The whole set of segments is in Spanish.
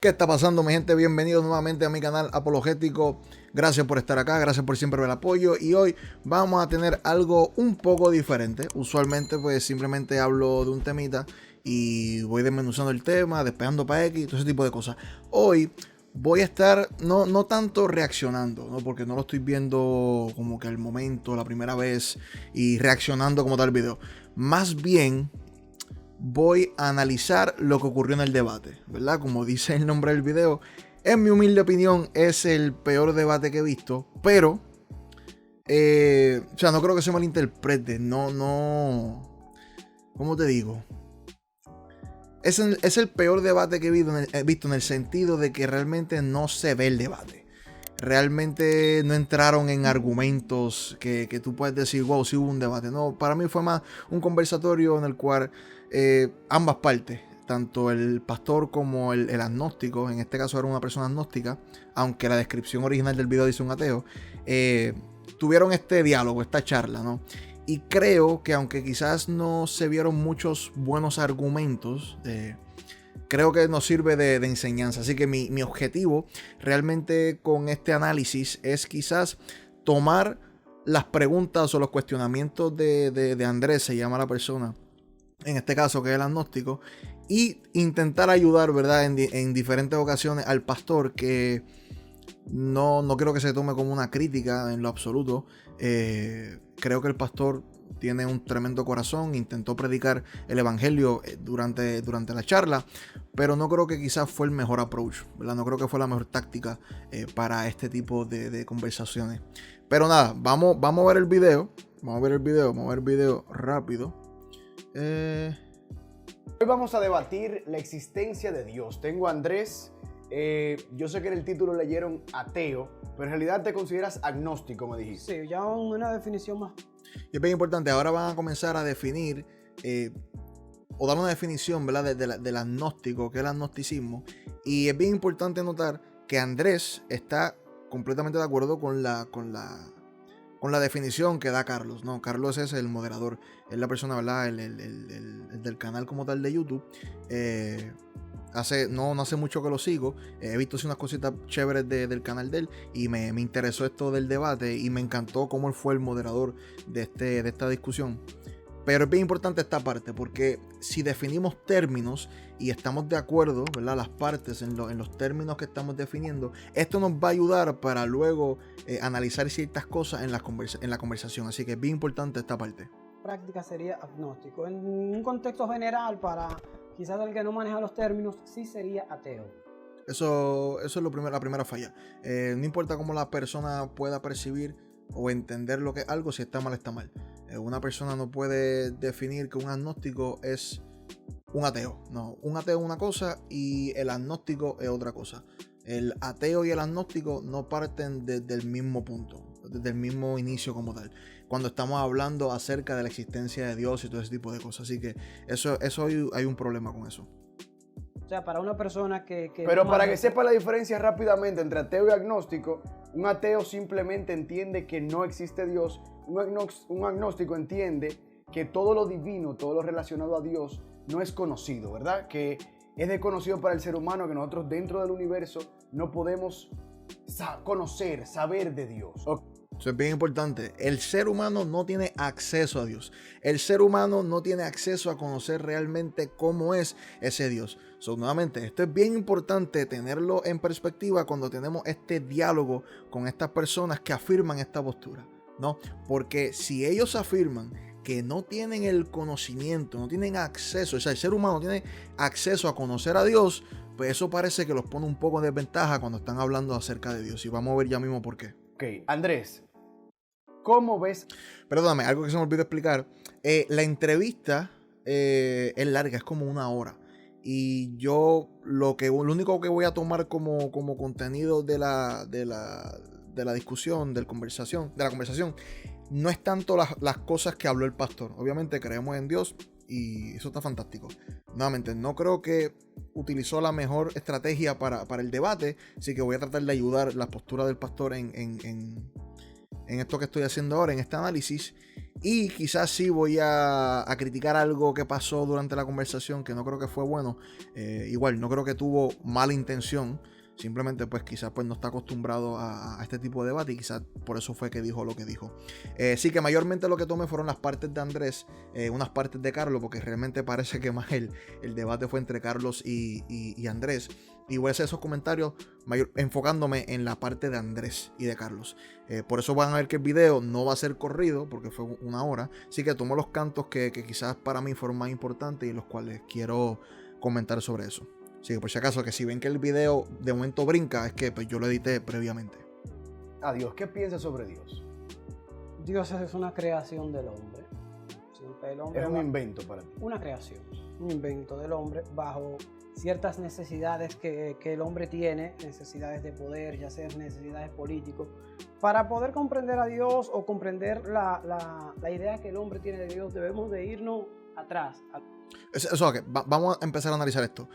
¿Qué está pasando, mi gente? Bienvenidos nuevamente a mi canal apologético. Gracias por estar acá, gracias por siempre el apoyo. Y hoy vamos a tener algo un poco diferente. Usualmente pues simplemente hablo de un temita y voy desmenuzando el tema, despegando para X, todo ese tipo de cosas. Hoy voy a estar no tanto reaccionando, ¿no? Porque no lo estoy viendo como que al momento, la primera vez y reaccionando como tal el video. Más bien voy a analizar lo que ocurrió en el debate, ¿verdad? Como dice el nombre del video, en mi humilde opinión es el peor debate que he visto, pero, o sea, no creo que se malinterprete, ¿cómo te digo? Es el peor debate que he visto en el sentido de que realmente no se ve el debate. Realmente no entraron en argumentos que tú puedes decir, wow, sí hubo un debate. No, para mí fue más un conversatorio en el cual ambas partes, tanto el pastor como el agnóstico, en este caso era una persona agnóstica, aunque la descripción original del video dice un ateo, tuvieron este diálogo, esta charla, ¿no? Y creo que aunque quizás no se vieron muchos buenos argumentos, creo que nos sirve de enseñanza. Así que mi objetivo realmente con este análisis es quizás tomar las preguntas o los cuestionamientos de Andrés, se llama la persona, en este caso que es el agnóstico, y intentar ayudar, ¿verdad? En diferentes ocasiones al pastor, que no creo que se tome como una crítica en lo absoluto. Creo que el pastor tiene un tremendo corazón, intentó predicar el evangelio durante la charla, pero no creo que quizás fue el mejor approach, ¿verdad? No creo que fue la mejor táctica para este tipo de conversaciones. Pero nada, vamos a ver el video. Vamos a ver el video rápido. Hoy vamos a debatir la existencia de Dios. Tengo a Andrés. Yo sé que en el título leyeron ateo, pero en realidad te consideras agnóstico, me dijiste. Sí, ya una definición más. Y es bien importante, ahora van a comenzar a definir o dar una definición, ¿verdad? Del agnóstico, que es el agnosticismo. Y es bien importante notar que Andrés está completamente de acuerdo con la definición que da Carlos, ¿no? Carlos es el moderador, es la persona, ¿verdad? El del canal como tal de YouTube. No hace mucho que lo sigo. He visto unas cositas chéveres del canal de él y me interesó esto del debate y me encantó cómo él fue el moderador de esta discusión. Pero es bien importante esta parte, porque si definimos términos y estamos de acuerdo, ¿verdad? Las partes en los términos que estamos definiendo, esto nos va a ayudar para luego analizar ciertas cosas en la conversación. Así que es bien importante esta parte. Práctica sería agnóstico. En un contexto general, para quizás el que no maneja los términos, sí sería ateo. Eso es la primera falla. No importa cómo la persona pueda percibir o entender lo que es algo, si está mal, está mal. Una persona no puede definir que un agnóstico es un ateo. No, un ateo es una cosa y el agnóstico es otra cosa. El ateo y el agnóstico no parten desde el mismo punto, desde el mismo inicio como tal, cuando estamos hablando acerca de la existencia de Dios y todo ese tipo de cosas. Así que eso hay un problema con eso. O sea, para una persona que Pero para que sepa la diferencia rápidamente entre ateo y agnóstico, un ateo simplemente entiende que no existe Dios. Un agnóstico entiende que todo lo divino, todo lo relacionado a Dios no es conocido, ¿verdad? Que es desconocido para el ser humano, que nosotros dentro del universo no podemos conocer, saber de Dios. Eso es bien importante. El ser humano no tiene acceso a Dios. El ser humano no tiene acceso a conocer realmente cómo es ese Dios. Nuevamente, esto es bien importante tenerlo en perspectiva cuando tenemos este diálogo con estas personas que afirman esta postura, ¿no? Porque si ellos afirman que no tienen el conocimiento, no tienen acceso, o sea, el ser humano no tiene acceso a conocer a Dios, pues eso parece que los pone un poco en desventaja cuando están hablando acerca de Dios. Y vamos a ver ya mismo por qué. Ok, Andrés, ¿cómo ves? Perdóname, algo que se me olvidó explicar. La entrevista es larga, es como 1 hora. Y yo lo único que voy a tomar como contenido de la discusión, de la conversación, no es tanto las cosas que habló el pastor. Obviamente creemos en Dios y eso está fantástico. Nuevamente, no creo que utilizó la mejor estrategia para el debate, así que voy a tratar de ayudar la postura del pastor en esto que estoy haciendo ahora, en este análisis. Y quizás sí voy a criticar algo que pasó durante la conversación que no creo que fue bueno. Igual, no creo que tuvo mala intención. Simplemente pues quizás pues no está acostumbrado a este tipo de debate y quizás por eso fue que dijo lo que dijo. Sí que mayormente lo que tomé fueron las partes de Andrés, unas partes de Carlos, porque realmente parece que más el debate fue entre Carlos y Andrés. Y voy a hacer esos comentarios enfocándome en la parte de Andrés y de Carlos. Por eso van a ver que el video no va a ser corrido, porque fue 1 hora. Así que tomo los cantos que quizás para mí fueron más importantes y los cuales quiero comentar sobre eso. Así que por si acaso, que si ven que el video de momento brinca, es que pues, yo lo edité previamente. Adiós, ¿qué piensas sobre Dios? Dios es una creación del hombre. Siempre el hombre Es un invento para ti. una creación, un invento del hombre bajo ciertas necesidades que el hombre tiene, necesidades de poder, ya sean necesidades políticas, para poder comprender a Dios o comprender la idea que el hombre tiene de Dios, debemos de irnos atrás. Vamos a empezar a analizar esto.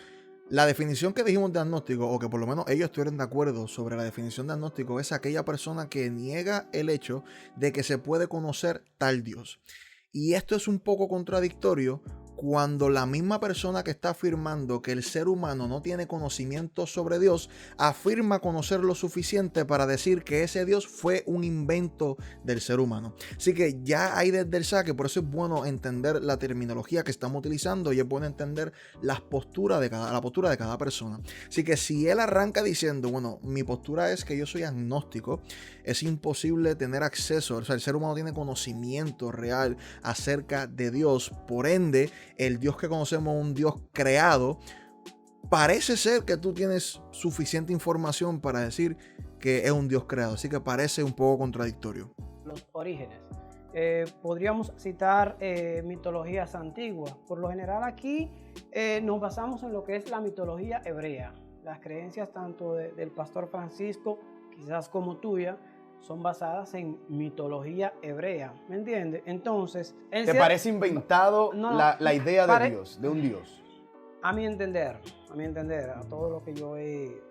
La definición que dijimos de agnóstico, o que por lo menos ellos estuvieron de acuerdo sobre la definición de agnóstico, es aquella persona que niega el hecho de que se puede conocer tal Dios. Y esto es un poco contradictorio cuando la misma persona que está afirmando que el ser humano no tiene conocimiento sobre Dios, afirma conocer lo suficiente para decir que ese Dios fue un invento del ser humano. Así que ya hay desde el saque, por eso es bueno entender la terminología que estamos utilizando y es bueno entender la postura de cada persona. Así que si él arranca diciendo, bueno, mi postura es que yo soy agnóstico, es imposible tener acceso, o sea, el ser humano tiene conocimiento real acerca de Dios, por ende, el Dios que conocemos es un Dios creado. Parece ser que tú tienes suficiente información para decir que es un Dios creado, así que parece un poco contradictorio. Los orígenes. Podríamos citar mitologías antiguas. Por lo general aquí nos basamos en lo que es la mitología hebrea. Las creencias tanto del pastor Francisco, quizás como tuya, son basadas en mitología hebrea, ¿me entiendes? Entonces... ¿Te parece inventado la idea de Dios, de un Dios? A mi entender, a todo lo que yo he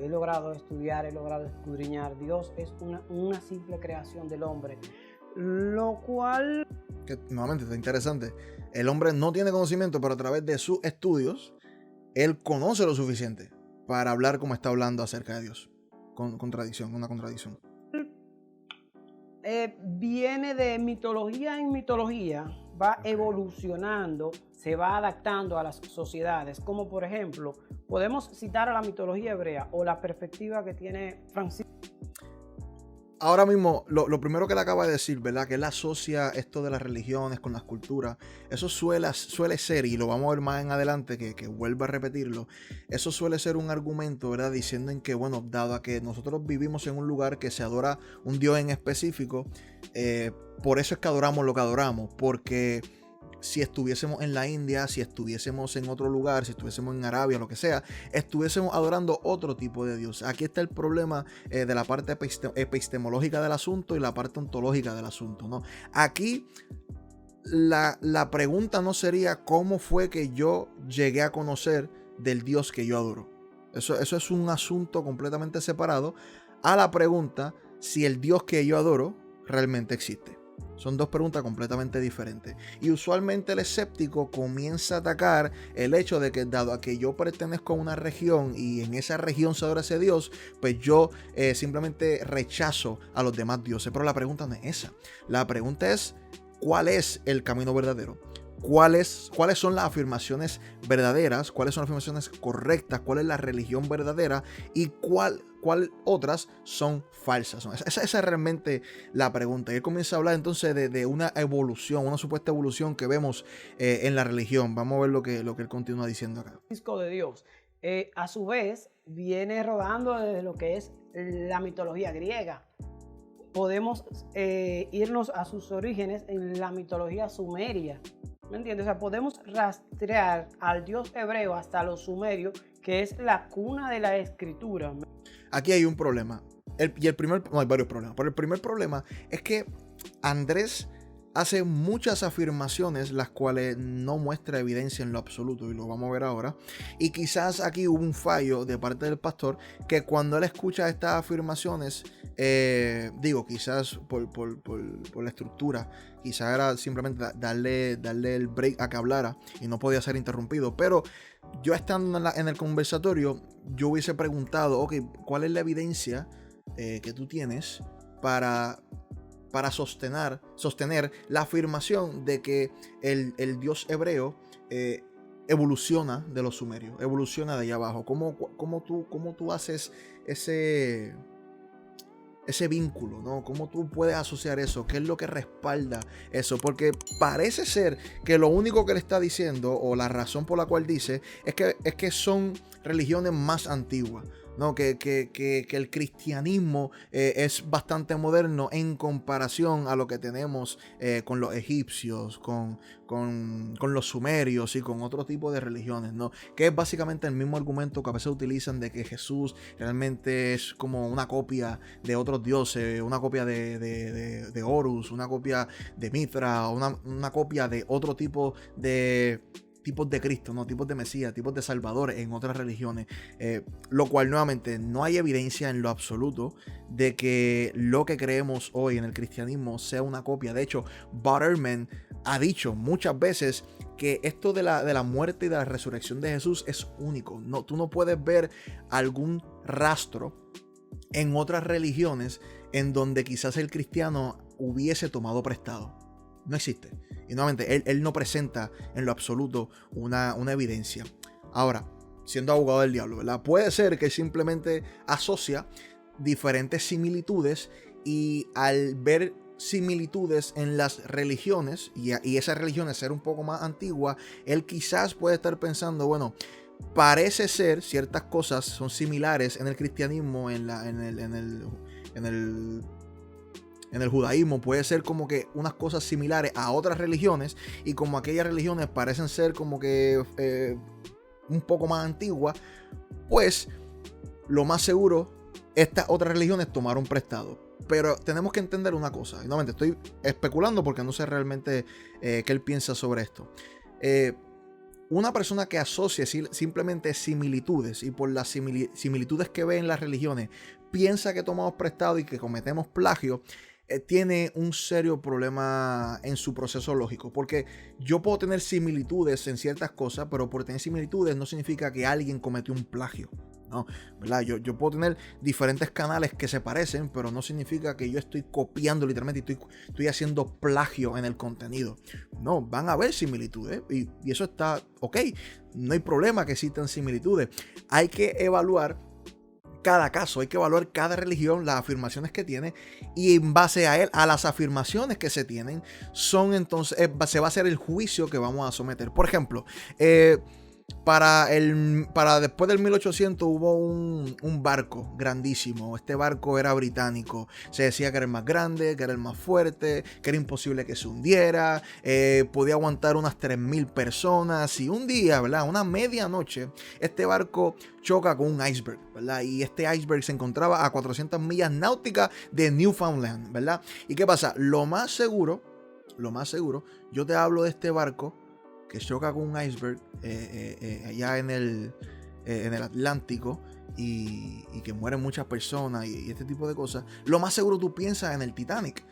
logrado estudiar, he logrado escudriñar, Dios es una simple creación del hombre, lo cual... Que nuevamente está interesante. El hombre no tiene conocimiento, pero a través de sus estudios, él conoce lo suficiente para hablar como está hablando acerca de Dios. Una contradicción. Viene de mitología en mitología, va evolucionando, se va adaptando a las sociedades, como por ejemplo, podemos citar a la mitología hebrea o la perspectiva que tiene Francisco. Ahora mismo, lo primero que le acaba de decir, ¿verdad? Que él asocia esto de las religiones con las culturas. Eso suele ser, y lo vamos a ver más en adelante, que vuelva a repetirlo. Eso suele ser un argumento, ¿verdad? Diciendo en que, bueno, dado a que nosotros vivimos en un lugar que se adora un Dios en específico, por eso es que adoramos lo que adoramos. Porque si estuviésemos en la India, si estuviésemos en otro lugar, si estuviésemos en Arabia, lo que sea, estuviésemos adorando otro tipo de Dios. Aquí está el problema de la parte epistemológica del asunto y la parte ontológica del asunto, ¿no? Aquí la pregunta no sería cómo fue que yo llegué a conocer del Dios que yo adoro. Eso es un asunto completamente separado a la pregunta si el Dios que yo adoro realmente existe. Son dos preguntas completamente diferentes. Y usualmente el escéptico comienza a atacar el hecho de que dado a que yo pertenezco a una región y en esa región se adora ese Dios, pues yo simplemente rechazo a los demás dioses. Pero la pregunta no es esa. La pregunta es, ¿cuál es el camino verdadero? ¿Cuáles son las afirmaciones verdaderas? ¿Cuáles son las afirmaciones correctas? ¿Cuál es la religión verdadera? ¿Y cuál otras son falsas? Esa es realmente la pregunta. Y él comienza a hablar entonces de una evolución, una supuesta evolución que vemos en la religión. Vamos a ver lo que él continúa diciendo acá. De Dios. A su vez, viene rodando desde lo que es la mitología griega. Podemos irnos a sus orígenes en la mitología sumeria. ¿Me entiendes? O sea, podemos rastrear al Dios hebreo hasta los sumerios, que es la cuna de la escritura. Aquí hay un problema. Hay varios problemas. Pero el primer problema es que Andrés hace muchas afirmaciones las cuales no muestra evidencia en lo absoluto, y lo vamos a ver ahora. Y quizás aquí hubo un fallo de parte del pastor, que cuando él escucha estas afirmaciones, quizás por la estructura, quizás era simplemente darle el break a que hablara y no podía ser interrumpido. Pero yo estando en el conversatorio, yo hubiese preguntado, ok, ¿cuál es la evidencia que tú tienes para sostener la afirmación de que el Dios hebreo evoluciona de los sumerios, evoluciona de allá abajo? ¿Cómo tú haces ese vínculo, ¿no? ¿Cómo tú puedes asociar eso? ¿Qué es lo que respalda eso? Porque parece ser que lo único que le está diciendo, o la razón por la cual dice, es que son religiones más antiguas, ¿no? Que el cristianismo es bastante moderno en comparación a lo que tenemos con los egipcios, con los sumerios y con otro tipo de religiones, ¿no? Que es básicamente el mismo argumento que a veces utilizan de que Jesús realmente es como una copia de otros dioses, una copia de Horus, una copia de Mitra, una copia de otro tipo de tipos de Cristo, ¿no? Tipos de Mesías, tipos de Salvador en otras religiones, lo cual nuevamente no hay evidencia en lo absoluto de que lo que creemos hoy en el cristianismo sea una copia. De hecho, Bart Ehrman ha dicho muchas veces que esto de la muerte y de la resurrección de Jesús es único. No, tú no puedes ver algún rastro en otras religiones en donde quizás el cristiano hubiese tomado prestado. No existe. Y nuevamente, él no presenta en lo absoluto una evidencia. Ahora, siendo abogado del diablo, ¿verdad? Puede ser que simplemente asocia diferentes similitudes, y al ver similitudes en las religiones y esas religiones ser un poco más antiguas, él quizás puede estar pensando, bueno, parece ser ciertas cosas son similares en el cristianismo, en el judaísmo, puede ser como que unas cosas similares a otras religiones, y como aquellas religiones parecen ser como que un poco más antiguas, pues lo más seguro estas otras religiones tomaron prestado. Pero tenemos que entender una cosa, y nuevamente estoy especulando porque no sé realmente qué él piensa sobre esto. Una persona que asocia simplemente similitudes, y por las similitudes que ve en las religiones piensa que tomamos prestado y que cometemos plagio, tiene un serio problema en su proceso lógico. Porque yo puedo tener similitudes en ciertas cosas, pero por tener similitudes no significa que alguien cometió un plagio, ¿no? ¿Verdad? Yo puedo tener diferentes canales que se parecen, pero no significa que yo estoy copiando literalmente, estoy haciendo plagio en el contenido. No, van a haber similitudes, y eso está ok. No hay problema que existan similitudes. Hay que evaluar cada caso, hay que evaluar cada religión, las afirmaciones que tiene, y en base a las afirmaciones que se tienen, entonces se va a hacer el juicio que vamos a someter. Por ejemplo, para después del 1800 hubo un barco grandísimo. Este barco era británico. Se decía que era el más grande, que era el más fuerte, que era imposible que se hundiera. Podía aguantar unas 3.000 personas. Y un día, ¿verdad? Una medianoche, este barco choca con un iceberg, ¿verdad? Y este iceberg se encontraba a 400 millas náuticas de Newfoundland, ¿verdad? ¿Y qué pasa? Lo más seguro, yo te hablo de este barco que choca con un iceberg allá en el Atlántico, y que mueren muchas personas y este tipo de cosas. Lo más seguro tú piensas en el Titanic,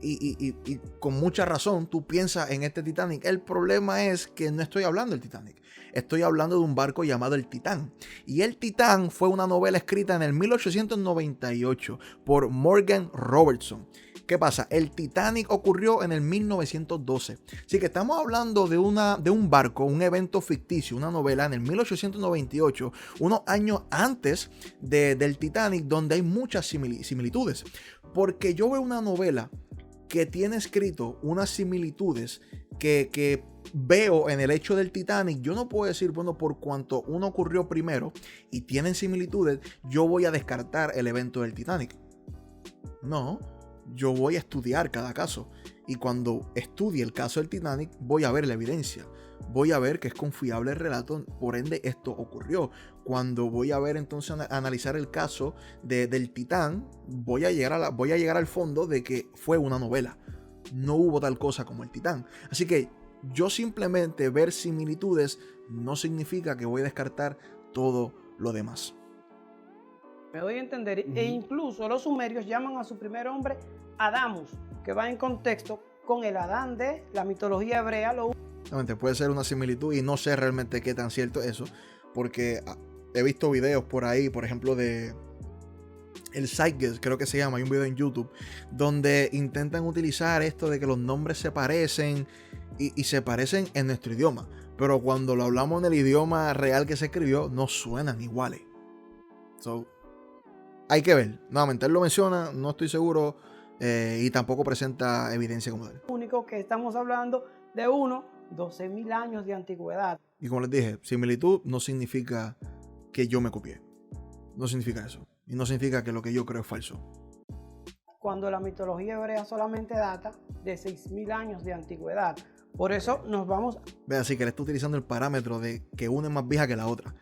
y con mucha razón tú piensas en este Titanic. El problema es que no estoy hablando del Titanic, estoy hablando de un barco llamado el Titán. Y el Titán fue una novela escrita en el 1898 por Morgan Robertson. ¿Qué pasa? El Titanic ocurrió en el 1912. Así que estamos hablando de un barco, un evento ficticio, una novela en el 1898, unos años antes del Titanic, donde hay muchas similitudes. Porque yo veo una novela que tiene escrito unas similitudes que veo en el hecho del Titanic. Yo no puedo decir, bueno, por cuanto uno ocurrió primero y tienen similitudes, yo voy a descartar el evento del Titanic. No. Yo voy a estudiar cada caso, y cuando estudie el caso del Titanic voy a ver la evidencia, voy a ver que es confiable el relato, por ende esto ocurrió. Cuando voy a ver entonces analizar el caso del Titán, voy a llegar al fondo de que fue una novela, no hubo tal cosa como el Titán. Así que yo simplemente ver similitudes no significa que voy a descartar todo lo demás. Me doy a entender. E incluso los sumerios llaman a su primer hombre Adamus, que va en contexto con el Adán de la mitología hebrea. Realmente puede ser una similitud y no sé realmente qué tan cierto es eso, porque he visto videos por ahí, por ejemplo, de el Zeitgeist, creo que se llama, hay un video en YouTube donde intentan utilizar esto de que los nombres se parecen y se parecen en nuestro idioma, pero cuando lo hablamos en el idioma real que se escribió no suenan iguales. So, hay que ver. Nuevamente, él lo menciona, no estoy seguro, y tampoco presenta evidencia como tal. Único que estamos hablando de 12.000 años de antigüedad. Y como les dije, similitud no significa que yo me copié. No significa eso. Y no significa que lo que yo creo es falso. Cuando la mitología hebrea solamente data de 6.000 años de antigüedad. Por eso nos vamos... Ve, así que le está utilizando el parámetro de que una es más vieja que la otra.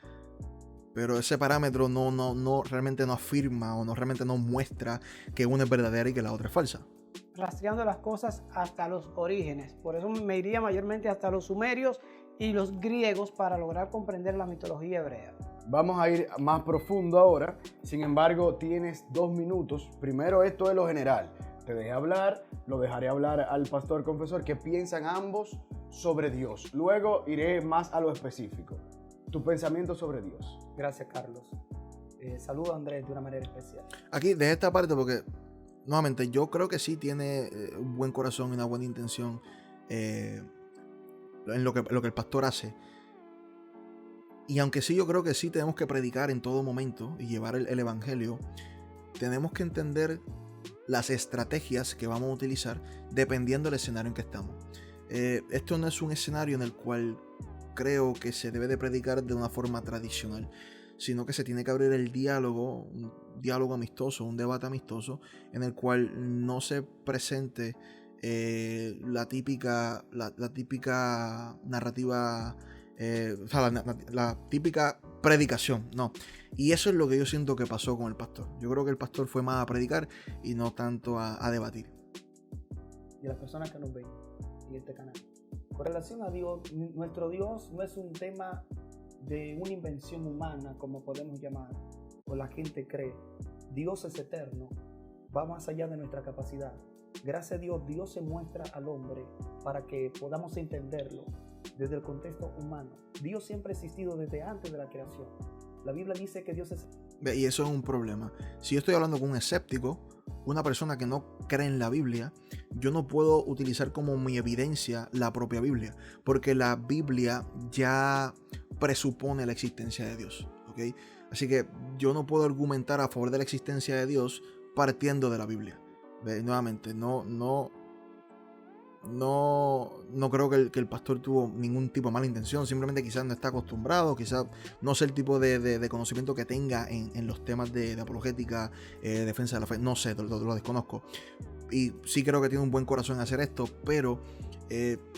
Pero ese parámetro no realmente no afirma o no realmente no muestra que una es verdadera y que la otra es falsa. Rastreando las cosas hasta los orígenes. Por eso me iría mayormente hasta los sumerios y los griegos para lograr comprender la mitología hebrea. Vamos a ir más profundo ahora. Sin embargo, tienes 2 minutos. Primero, esto es lo general. Te dejé hablar, lo dejaré hablar al pastor confesor, que piensan ambos sobre Dios. Luego iré más a lo específico. Tu pensamiento sobre Dios. Gracias, Carlos. Saludo a Andrés de una manera especial. Aquí, de esta parte, porque nuevamente yo creo que sí tiene un buen corazón y una buena intención en lo que el pastor hace. Y aunque sí, yo creo que sí tenemos que predicar en todo momento y llevar el evangelio, tenemos que entender las estrategias que vamos a utilizar dependiendo del escenario en que estamos. Esto no es un escenario en el cual creo que se debe de predicar de una forma tradicional, sino que se tiene que abrir el diálogo, un diálogo amistoso, un debate amistoso, en el cual no se presente la típica narrativa, o sea, la típica predicación, no. Y eso es lo que yo siento que pasó con el pastor. Yo creo que el pastor fue más a predicar y no tanto a debatir. Y a las personas que nos ven en este canal. Con relación a Dios, nuestro Dios no es un tema de una invención humana, como podemos llamar, o la gente cree. Dios es eterno, va más allá de nuestra capacidad. Gracias a Dios, Dios se muestra al hombre para que podamos entenderlo desde el contexto humano. Dios siempre ha existido desde antes de la creación. La Biblia dice que Dios es... Y eso es un problema. Si yo estoy hablando con un escéptico, una persona que no cree en la Biblia, yo no puedo utilizar como mi evidencia la propia Biblia, porque la Biblia ya presupone la existencia de Dios, ¿ok? Así que yo no puedo argumentar a favor de la existencia de Dios partiendo de la Biblia. Nuevamente, no creo que el pastor tuvo ningún tipo de mala intención. Simplemente quizás no está acostumbrado, quizás no sé el tipo de conocimiento que tenga en los temas de apologética, defensa de la fe. No sé, lo desconozco. Y sí creo que tiene un buen corazón en hacer esto, pero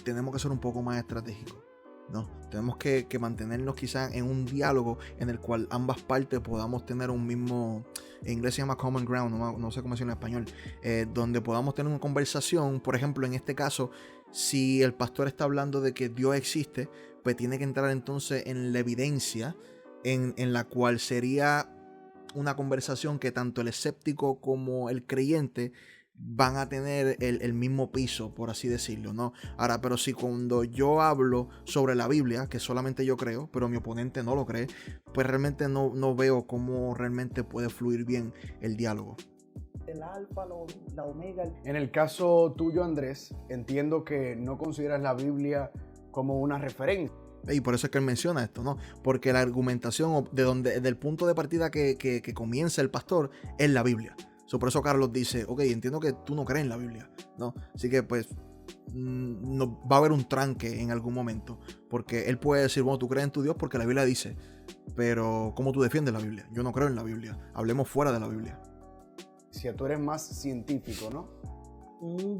tenemos que ser un poco más estratégicos, ¿no? Tenemos que mantenernos quizás en un diálogo en el cual ambas partes podamos tener un mismo, en inglés se llama common ground, no sé cómo decirlo en español, donde podamos tener una conversación. Por ejemplo, en este caso, si el pastor está hablando de que Dios existe, pues tiene que entrar entonces en la evidencia en la cual sería una conversación que tanto el escéptico como el creyente van a tener el mismo piso, por así decirlo, ¿no? Ahora, pero si cuando yo hablo sobre la Biblia, que solamente yo creo, pero mi oponente no lo cree, pues realmente no veo cómo realmente puede fluir bien el diálogo. El alfa, la omega. En el caso tuyo, Andrés, entiendo que no consideras la Biblia como una referencia. Y por eso es que él menciona esto, ¿no? Porque la argumentación del punto de partida que comienza el pastor es la Biblia. Por eso Carlos dice, ok, entiendo que tú no crees en la Biblia, ¿no? Así que pues no, va a haber un tranque en algún momento, porque él puede decir, bueno, tú crees en tu Dios porque la Biblia dice, pero ¿cómo tú defiendes la Biblia? Yo no creo en la Biblia, hablemos fuera de la Biblia. Si tú eres más científico, ¿no?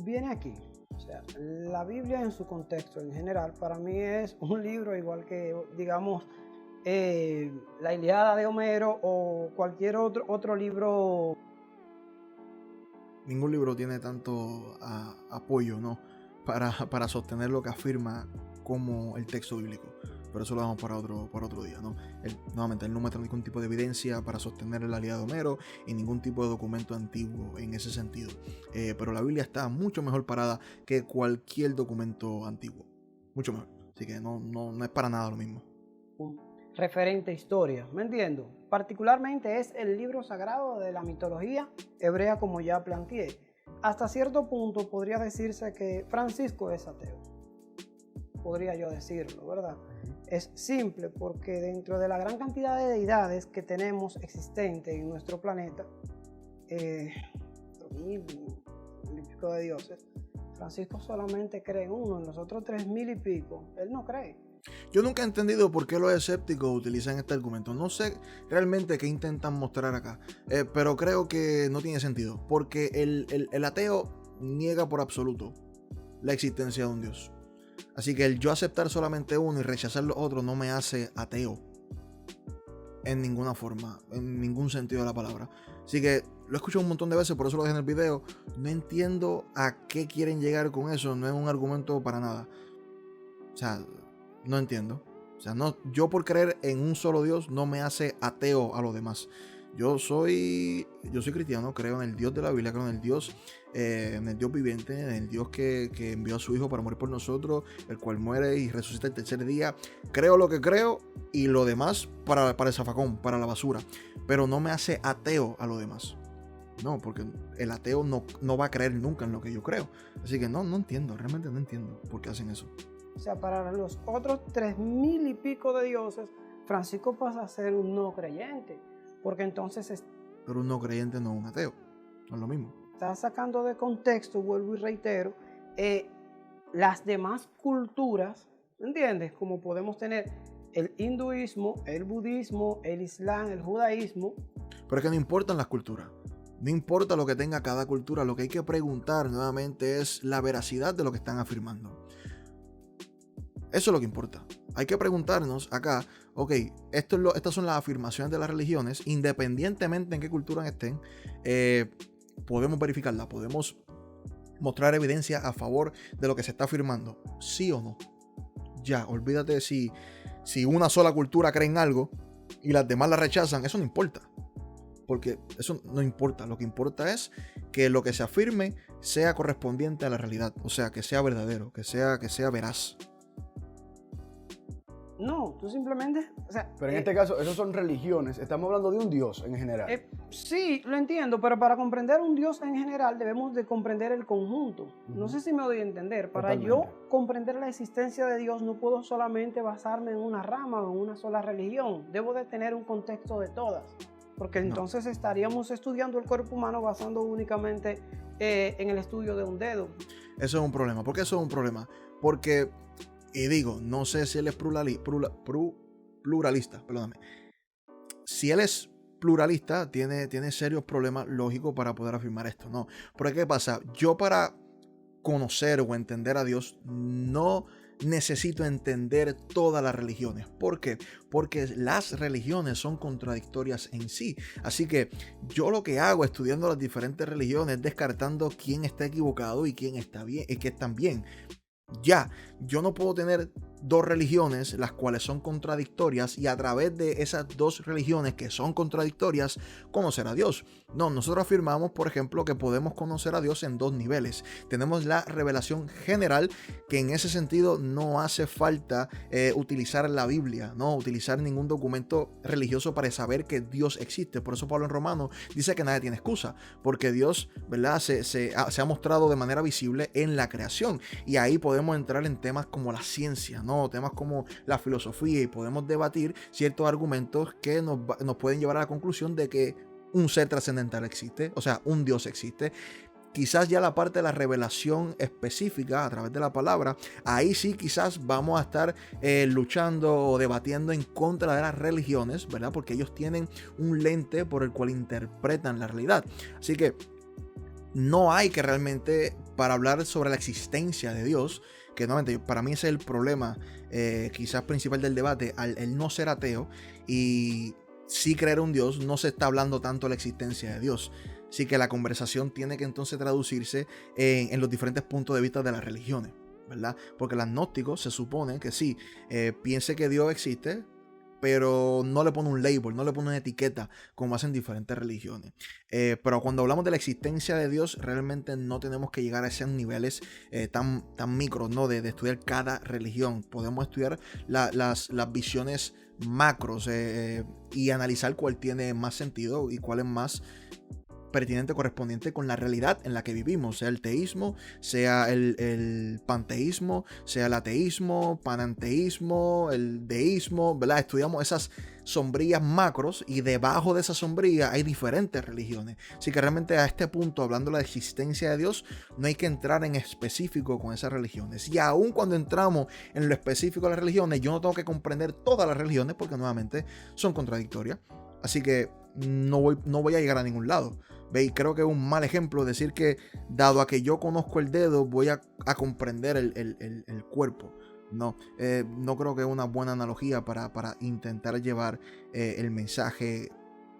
Viene aquí. O sea, la Biblia en su contexto en general, para mí es un libro igual que, digamos, la Ilíada de Homero o cualquier otro libro ningún libro tiene tanto apoyo, ¿no? Para sostener lo que afirma como el texto bíblico. Pero eso lo damos para otro día, ¿no? Nuevamente, él no muestra ningún tipo de evidencia para sostener la Ilíada de Homero y ningún tipo de documento antiguo en ese sentido. Pero la Biblia está mucho mejor parada que cualquier documento antiguo. Mucho mejor. Así que no es para nada lo mismo. Referente a historia, ¿me entiendo? Particularmente es el libro sagrado de la mitología hebrea, como ya planteé. Hasta cierto punto podría decirse que Francisco es ateo. Podría yo decirlo, ¿verdad? Es simple porque dentro de la gran cantidad de deidades que tenemos existentes en nuestro planeta, 3.000 y pico de dioses, Francisco solamente cree en uno, en los otros 3.000 y pico, él no cree. Yo nunca he entendido por qué los escépticos utilizan este argumento. No sé realmente qué intentan mostrar acá, pero creo que no tiene sentido, porque el ateo niega por absoluto la existencia de un Dios. Así que el yo aceptar solamente uno y rechazar los otros no me hace ateo en ninguna forma, en ningún sentido de la palabra. Así que lo he escuchado un montón de veces, por eso lo dejé en el video. No entiendo a qué quieren llegar con eso, no es un argumento para nada. O sea, no entiendo. O sea, yo por creer en un solo Dios no me hace ateo a los demás. Yo soy cristiano, creo en el Dios de la Biblia, creo en el Dios viviente, en el Dios que envió a su Hijo para morir por nosotros, el cual muere y resucita el tercer día. Creo lo que creo y lo demás para el zafacón, para la basura. Pero no me hace ateo a lo demás. No, porque el ateo no va a creer nunca en lo que yo creo. Así que no entiendo, realmente no entiendo por qué hacen eso. O sea, para los otros 3.000 y pico de dioses, Francisco pasa a ser un no creyente. Porque entonces Pero un no creyente no es un ateo. No es lo mismo. Está sacando de contexto, vuelvo y reitero, las demás culturas, ¿entiendes? Como podemos tener el hinduismo, el budismo, el islam, el judaísmo. Pero es que no importan las culturas. No importa lo que tenga cada cultura. Lo que hay que preguntar nuevamente es la veracidad de lo que están afirmando. Eso es lo que importa. Hay que preguntarnos acá, ok, estas son las afirmaciones de las religiones, independientemente en qué cultura estén, podemos verificarla, podemos mostrar evidencia a favor de lo que se está afirmando, sí o no. Ya, olvídate si una sola cultura cree en algo y las demás la rechazan, eso no importa. Porque eso no importa, lo que importa es que lo que se afirme sea correspondiente a la realidad, o sea, que sea verdadero, que sea veraz. No, tú simplemente, o sea... Pero en este caso, esos son religiones. Estamos hablando de un Dios en general. Sí, lo entiendo, pero para comprender un Dios en general debemos de comprender el conjunto. No sé si me doy a entender. Para yo comprender la existencia de Dios no puedo solamente basarme en una rama o en una sola religión. Debo de tener un contexto de todas. Porque entonces estaríamos estudiando el cuerpo humano basando únicamente en el estudio de un dedo. Eso es un problema. ¿Por qué eso es un problema? Porque... Y digo, no sé si él es pluralista, perdóname. Si él es pluralista, tiene serios problemas lógicos para poder afirmar esto, ¿no? Porque ¿qué pasa? Yo para conocer o entender a Dios no necesito entender todas las religiones. ¿Por qué? Porque las religiones son contradictorias en sí. Así que yo lo que hago estudiando las diferentes religiones es descartando quién está equivocado y quién está bien, y quién está bien. Ya, yo no puedo tener dos religiones las cuales son contradictorias y a través de esas dos religiones que son contradictorias conocer a Dios. No, nosotros afirmamos, por ejemplo, que podemos conocer a Dios en dos niveles. Tenemos la revelación general, que en ese sentido no hace falta utilizar la Biblia, no utilizar ningún documento religioso para saber que Dios existe. Por eso Pablo en Romanos dice que nadie tiene excusa, porque Dios, ¿verdad?, se ha mostrado de manera visible en la creación. Y ahí podemos entrar en temas como la ciencia, ¿no? Temas como la filosofía, y podemos debatir ciertos argumentos que nos pueden llevar a la conclusión de que un ser trascendental existe, o sea, un Dios existe. Quizás ya la parte de la revelación específica a través de la palabra, ahí sí quizás vamos a estar luchando o debatiendo en contra de las religiones, ¿verdad? Porque ellos tienen un lente por el cual interpretan la realidad. Así que no hay que realmente, para hablar sobre la existencia de Dios, que nuevamente para mí ese es el problema quizás principal del debate, el no ser ateo y sí creer un Dios, no se está hablando tanto de la existencia de Dios. Así que la conversación tiene que entonces traducirse en los diferentes puntos de vista de las religiones, ¿verdad? Porque el agnóstico se supone que sí, piense que Dios existe, pero no le pone un label, no le pone una etiqueta como hacen diferentes religiones. Pero cuando hablamos de la existencia de Dios, realmente no tenemos que llegar a esos niveles tan micros, ¿no? De estudiar cada religión. Podemos estudiar las visiones macros y analizar cuál tiene más sentido y cuál es más pertinente, correspondiente con la realidad en la que vivimos, sea el teísmo, sea el panteísmo, sea el ateísmo, pananteísmo, el deísmo, ¿verdad? Estudiamos esas sombrillas macros y debajo de esa sombrilla hay diferentes religiones. Así que realmente a este punto, hablando de la existencia de Dios, no hay que entrar en específico con esas religiones. Y aun cuando entramos en lo específico de las religiones, yo no tengo que comprender todas las religiones porque nuevamente son contradictorias. Así que no voy a llegar a ningún lado. ¿Ve? Y creo que es un mal ejemplo decir que, dado a que yo conozco el dedo, voy a comprender el cuerpo. No creo que es una buena analogía para intentar llevar el mensaje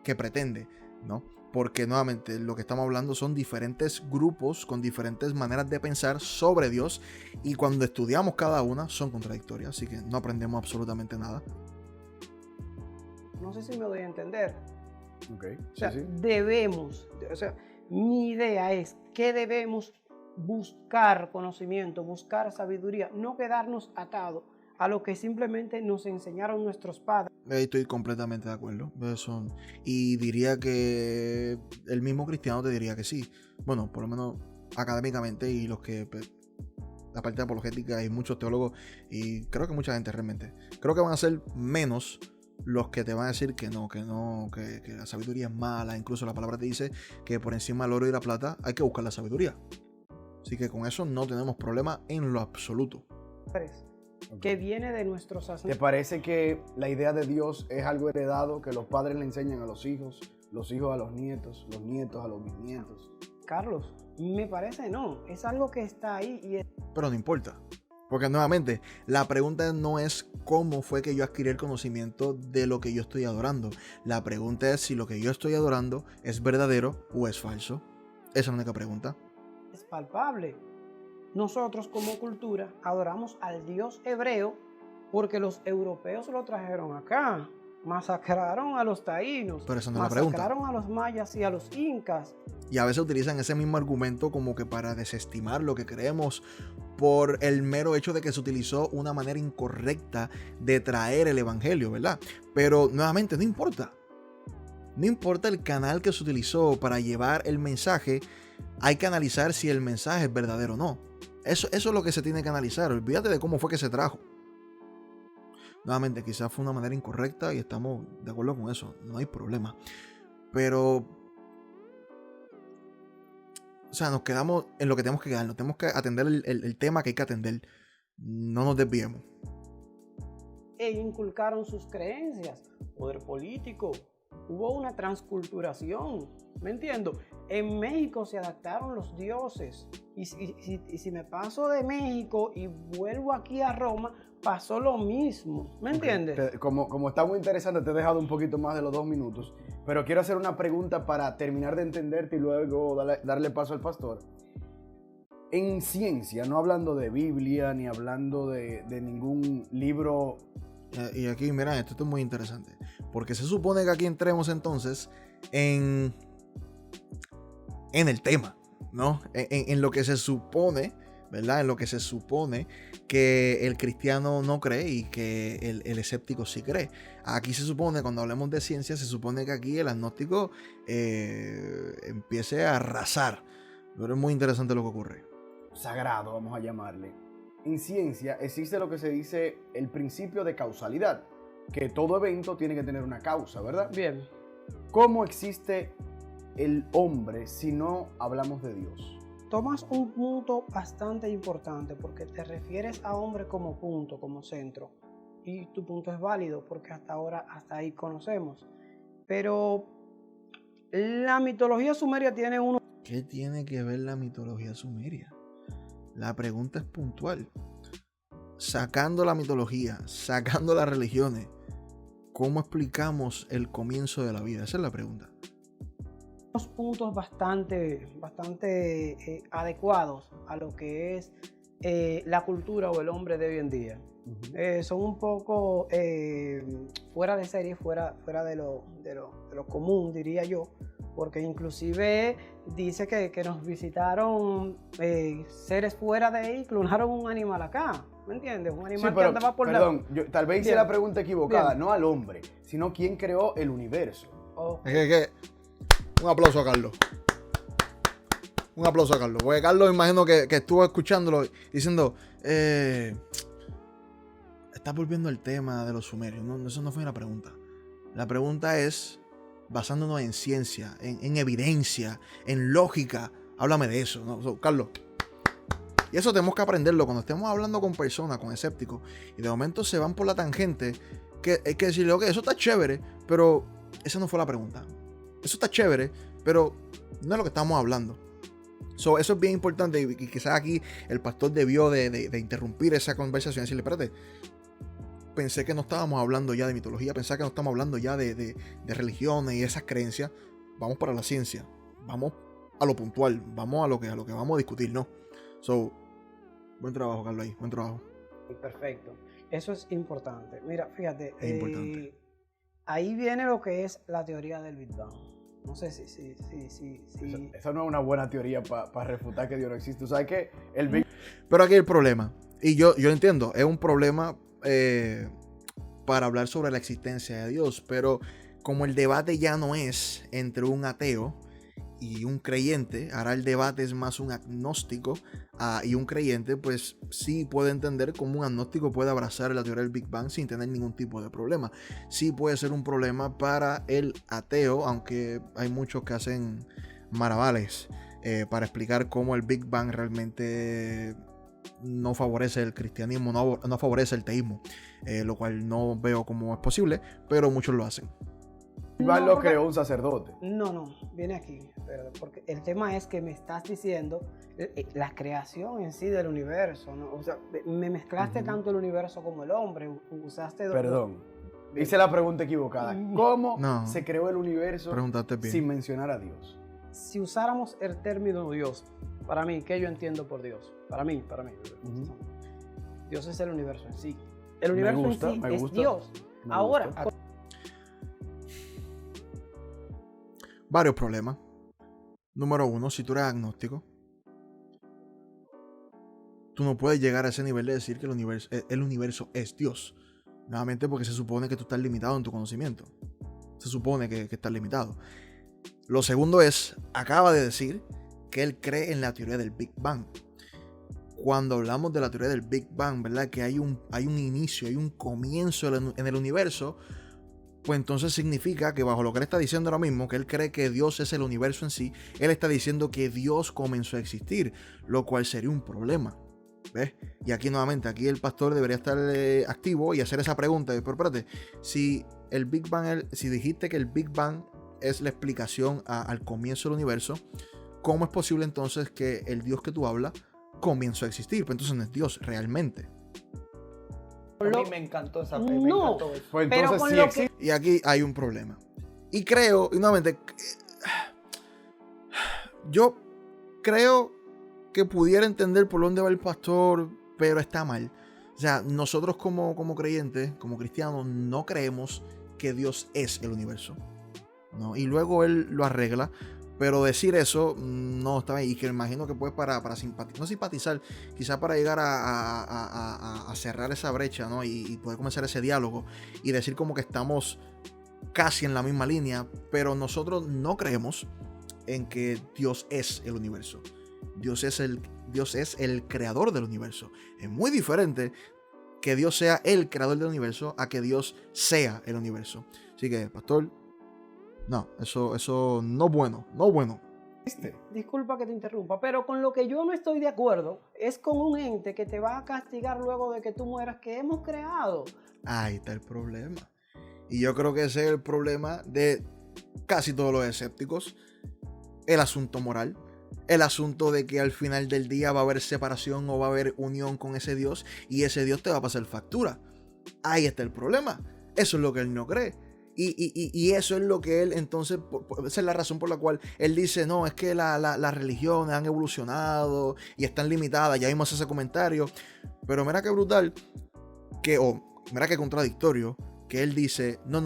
que pretende, ¿no? Porque nuevamente lo que estamos hablando son diferentes grupos con diferentes maneras de pensar sobre Dios, y cuando estudiamos cada una son contradictorias, así que no aprendemos absolutamente nada. No sé si me doy a entender. Okay. O sea, Sí. mi idea es que debemos buscar conocimiento, buscar sabiduría, no quedarnos atados a lo que simplemente nos enseñaron nuestros padres. Estoy completamente de acuerdo. Y diría que el mismo cristiano te diría que sí. Bueno, por lo menos académicamente, y los que, la parte apologética, hay muchos teólogos y creo que mucha gente realmente. Creo que van a ser menos los que te van a decir que la sabiduría es mala. Incluso la palabra te dice que por encima del oro y la plata hay que buscar la sabiduría. Así que con eso no tenemos problema en lo absoluto. Que viene de nuestros ¿Te ancestros. parece que la idea de Dios es algo heredado, que los padres le enseñan a los hijos a los nietos a los bisnietos? Carlos, me parece no, es algo que está ahí y Pero no importa. Porque nuevamente, la pregunta no es cómo fue que yo adquirí el conocimiento de lo que yo estoy adorando. La pregunta es si lo que yo estoy adorando es verdadero o es falso. Esa es la única pregunta. es palpable. Nosotros como cultura adoramos al Dios hebreo porque los europeos lo trajeron acá. Masacraron a los taínos, Pero esa no es la pregunta. masacraron a los mayas y a los incas. Y a veces utilizan ese mismo argumento como que para desestimar lo que creemos por el mero hecho de que se utilizó una manera incorrecta de traer el evangelio, ¿verdad? Pero nuevamente, no importa. No importa el canal que se utilizó para llevar el mensaje, hay que analizar si el mensaje es verdadero o no. Eso es lo que se tiene que analizar. Olvídate de cómo fue que se trajo. Nuevamente, quizás fue una manera incorrecta y estamos de acuerdo con eso. No hay problema. Pero, o sea, nos quedamos en lo que tenemos que quedarnos. Tenemos que atender el tema que hay que atender. No nos desviemos. E inculcaron sus creencias, poder político. Hubo una transculturación, ¿me entiendo? En México se adaptaron los dioses. Y si me paso de México y vuelvo aquí a Roma, pasó lo mismo, ¿me entiendes? Como está muy interesante, te he dejado un poquito más de los 2 minutos, pero quiero hacer una pregunta para terminar de entenderte y luego darle paso al pastor. En ciencia, no hablando de Biblia ni hablando de ningún libro. Y aquí, mira, esto es muy interesante. Porque se supone que aquí entremos entonces en el tema, ¿no? En lo que se supone, ¿verdad? En lo que se supone que el cristiano no cree y que el escéptico sí cree. Aquí se supone, cuando hablemos de ciencia, se supone que aquí el agnóstico empiece a arrasar. Pero es muy interesante lo que ocurre. Sagrado, vamos a llamarle. En ciencia existe lo que se dice el principio de causalidad, que todo evento tiene que tener una causa, ¿verdad? Bien. ¿Cómo existe el hombre si no hablamos de Dios? Tomas un punto bastante importante porque te refieres a hombre como punto, como centro. Y tu punto es válido porque hasta ahora, hasta ahí conocemos. Pero la mitología sumeria tiene uno. ¿Qué tiene que ver la mitología sumeria? La pregunta es puntual. Sacando la mitología, sacando las religiones, ¿cómo explicamos el comienzo de la vida? Esa es la pregunta. unos puntos bastante adecuados a lo que es la cultura o el hombre de hoy en día. Son un poco fuera de serie, fuera de lo común, diría yo, porque inclusive dice que nos visitaron seres fuera de ahí y clonaron un animal acá, ¿me entiendes? Un animal que andaba por perdón, tal vez hice Bien. la pregunta equivocada, Bien. no al hombre, sino quién creó el universo. Oh, Un aplauso a Carlos. Un aplauso a Carlos. Porque Carlos, imagino que estuvo escuchándolo diciendo, estás volviendo al tema de los sumerios. No, eso no fue una pregunta. La pregunta es, basándonos en ciencia, en evidencia, en lógica. Háblame de eso, ¿no? So, Carlos. Y eso tenemos que aprenderlo cuando estemos hablando con personas, con escépticos, y de momento se van por la tangente, que hay que decirle, ok, eso está chévere, pero esa no fue la pregunta. Eso está chévere, pero no es lo que estamos hablando. So, eso es bien importante y quizás aquí el pastor debió de interrumpir esa conversación y decirle, espérate, pensé que no estábamos hablando ya de mitología, pensé que no estamos hablando ya de religiones y esas creencias. Vamos para la ciencia, vamos a lo puntual, vamos a lo que vamos a discutir, ¿no? So, buen trabajo, Carlos, ahí, buen trabajo. perfecto. Eso es importante. Mira, fíjate, Es importante. ahí viene lo que es la teoría del Big Bang. No sé si. Esa no es una buena teoría para refutar que Dios no existe. ¿Tú sabes qué? El Big Pero aquí hay el problema, y yo entiendo, es un problema para hablar sobre la existencia de Dios, pero como el debate ya no es entre un ateo y un creyente, ahora el debate es más un agnóstico y un creyente, pues sí puede entender cómo un agnóstico puede abrazar la teoría del Big Bang sin tener ningún tipo de problema. Sí puede ser un problema para el ateo, aunque hay muchos que hacen maravales para explicar cómo el Big Bang realmente no favorece el cristianismo, no favorece el teísmo, lo cual no veo cómo es posible, pero muchos lo hacen. Bang lo creó un sacerdote. No, viene aquí. Espérate, porque el tema es que me estás diciendo la creación en sí del universo, ¿no? O sea, me mezclaste tanto el universo como el hombre. Usaste dos. Perdón. Hice la pregunta equivocada. ¿Cómo No. se creó el universo Preguntaste bien. sin mencionar a Dios? Si usáramos el término Dios, para mí, ¿qué yo entiendo por Dios? Para mí. Dios es el universo en sí. El universo en sí es Dios. Ahora, Varios problemas. Número uno, si tú eres agnóstico, tú no puedes llegar a ese nivel de decir que el universo es Dios. Nuevamente porque se supone que tú estás limitado en tu conocimiento. Se supone que estás limitado. Lo segundo es, acaba de decir que él cree en la teoría del Big Bang. Cuando hablamos de la teoría del Big Bang, ¿verdad? Que hay un inicio, hay un comienzo en el universo, pues entonces significa que bajo lo que él está diciendo ahora mismo, que él cree que Dios es el universo en sí, él está diciendo que Dios comenzó a existir, lo cual sería un problema. ¿Ves? Y aquí nuevamente, aquí el pastor debería estar activo y hacer esa pregunta. Pero espérate, si el Big Bang, si dijiste que el Big Bang es la explicación al comienzo del universo, ¿cómo es posible entonces que el Dios que tú hablas comenzó a existir? Pues entonces no es Dios realmente. A mí me encantó esa me No. encantó eso. Pues Pero entonces con sí lo existe. Y aquí hay un problema. Y creo, y nuevamente, yo creo que pudiera entender por dónde va el pastor, pero está mal. O sea, nosotros como creyentes, como cristianos, no creemos que Dios es el universo, ¿no? Y luego él lo arregla, pero decir eso no está bien. Y que me imagino que pues para simpatizar, no simpatizar, quizá para llegar a cerrar esa brecha, ¿no? Y poder comenzar ese diálogo y decir como que estamos casi en la misma línea, pero nosotros no creemos en que Dios es el universo. Dios es el creador del universo. Es muy diferente que Dios sea el creador del universo a que Dios sea el universo. Así que, pastor, no, eso no es bueno, no es bueno. disculpa que te interrumpa, pero con lo que yo no estoy de acuerdo es con un ente que te va a castigar luego de que tú mueras, que hemos creado. Ahí está el problema. Y yo creo que ese es el problema de casi todos los escépticos. El asunto moral. El asunto de que al final del día va a haber separación o va a haber unión con ese Dios y ese Dios te va a pasar factura. Ahí está el problema. Eso es lo que él no cree. Y eso es lo que él, entonces, esa es la razón por la cual él dice, no, es que las religiones han evolucionado y están limitadas. Ya vimos ese comentario. Pero mira qué brutal, mira qué contradictorio, que él dice, no.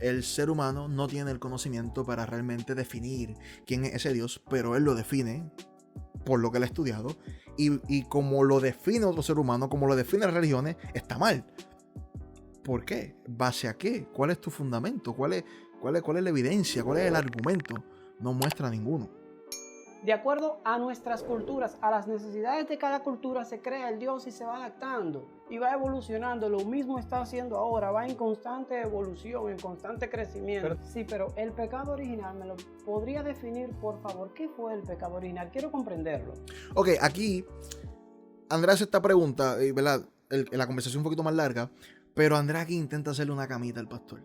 El ser humano no tiene el conocimiento para realmente definir quién es ese Dios, pero él lo define por lo que él ha estudiado. Y como lo define otro ser humano, como lo define las religiones, está mal. ¿Por qué? ¿Base a qué? ¿Cuál es tu fundamento? ¿Cuál es la evidencia? ¿Cuál es el argumento? No muestra ninguno. De acuerdo a nuestras culturas, a las necesidades de cada cultura se crea el Dios y se va adaptando y va evolucionando. Lo mismo está haciendo ahora, va en constante evolución, en constante crecimiento. Pero el pecado original, ¿me lo podría definir, por favor? ¿Qué fue el pecado original? Quiero comprenderlo. Ok, aquí Andrés hace esta pregunta, ¿verdad? La conversación un poquito más larga, pero Andrés aquí intenta hacerle una camita al pastor.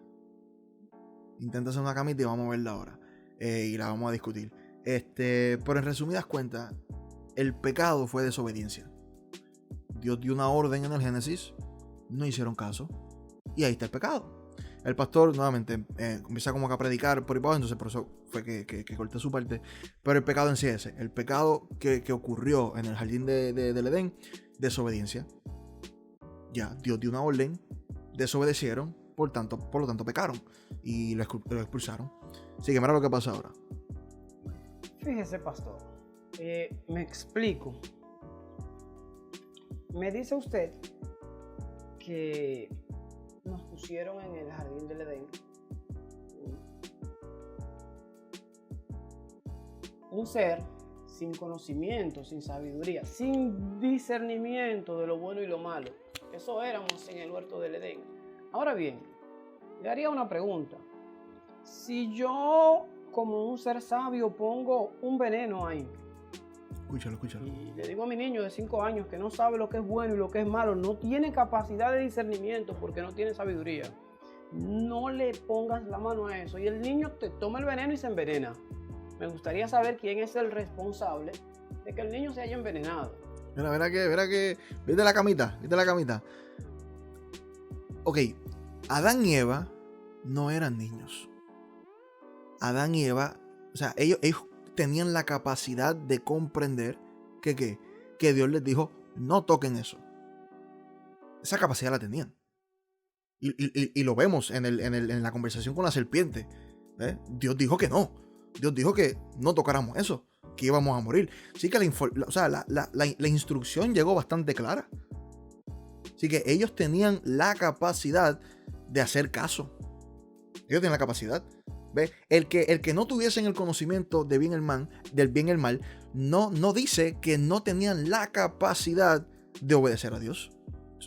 Intenta hacer una camita y vamos a verla ahora. Y la vamos a discutir. Pero en resumidas cuentas, el pecado fue desobediencia. Dios dio una orden en el Génesis, no hicieron caso, y ahí está el pecado. El pastor nuevamente empieza como que a predicar por ahí para abajo, entonces por eso fue que corté su parte. Pero el pecado en sí es ese, el pecado que ocurrió en el jardín del Edén, desobediencia. Ya, Dios dio una orden, desobedecieron, por lo tanto pecaron y lo expulsaron. Así que mira lo que pasa ahora. Fíjese, pastor, me explico. Me dice usted que nos pusieron en el jardín del Edén un ser sin conocimiento, sin sabiduría, sin discernimiento de lo bueno y lo malo. Eso éramos en el huerto del Edén. Ahora bien, le haría una pregunta. Si yo, como un ser sabio, pongo un veneno ahí, Escúchalo. y le digo a mi niño de 5 años que no sabe lo que es bueno y lo que es malo, no tiene capacidad de discernimiento porque no tiene sabiduría, no le pongas la mano a eso y el niño te toma el veneno y se envenena. Me gustaría saber quién es el responsable de que el niño se haya envenenado. Mira que, ¿viste la camita? Ok, Adán y Eva no eran niños. Adán y Eva, o sea, ellos tenían la capacidad de comprender que Dios les dijo, no toquen eso. Esa capacidad la tenían. Y lo vemos en la conversación con la serpiente. Dios dijo que no. Dios dijo que no tocáramos eso, que íbamos a morir. Así que la instrucción llegó bastante clara. Así que ellos tenían la capacidad de hacer caso. Ellos tenían la capacidad. ¿Ve? El que no tuviesen el conocimiento del bien y el mal, no dice que no tenían la capacidad de obedecer a Dios.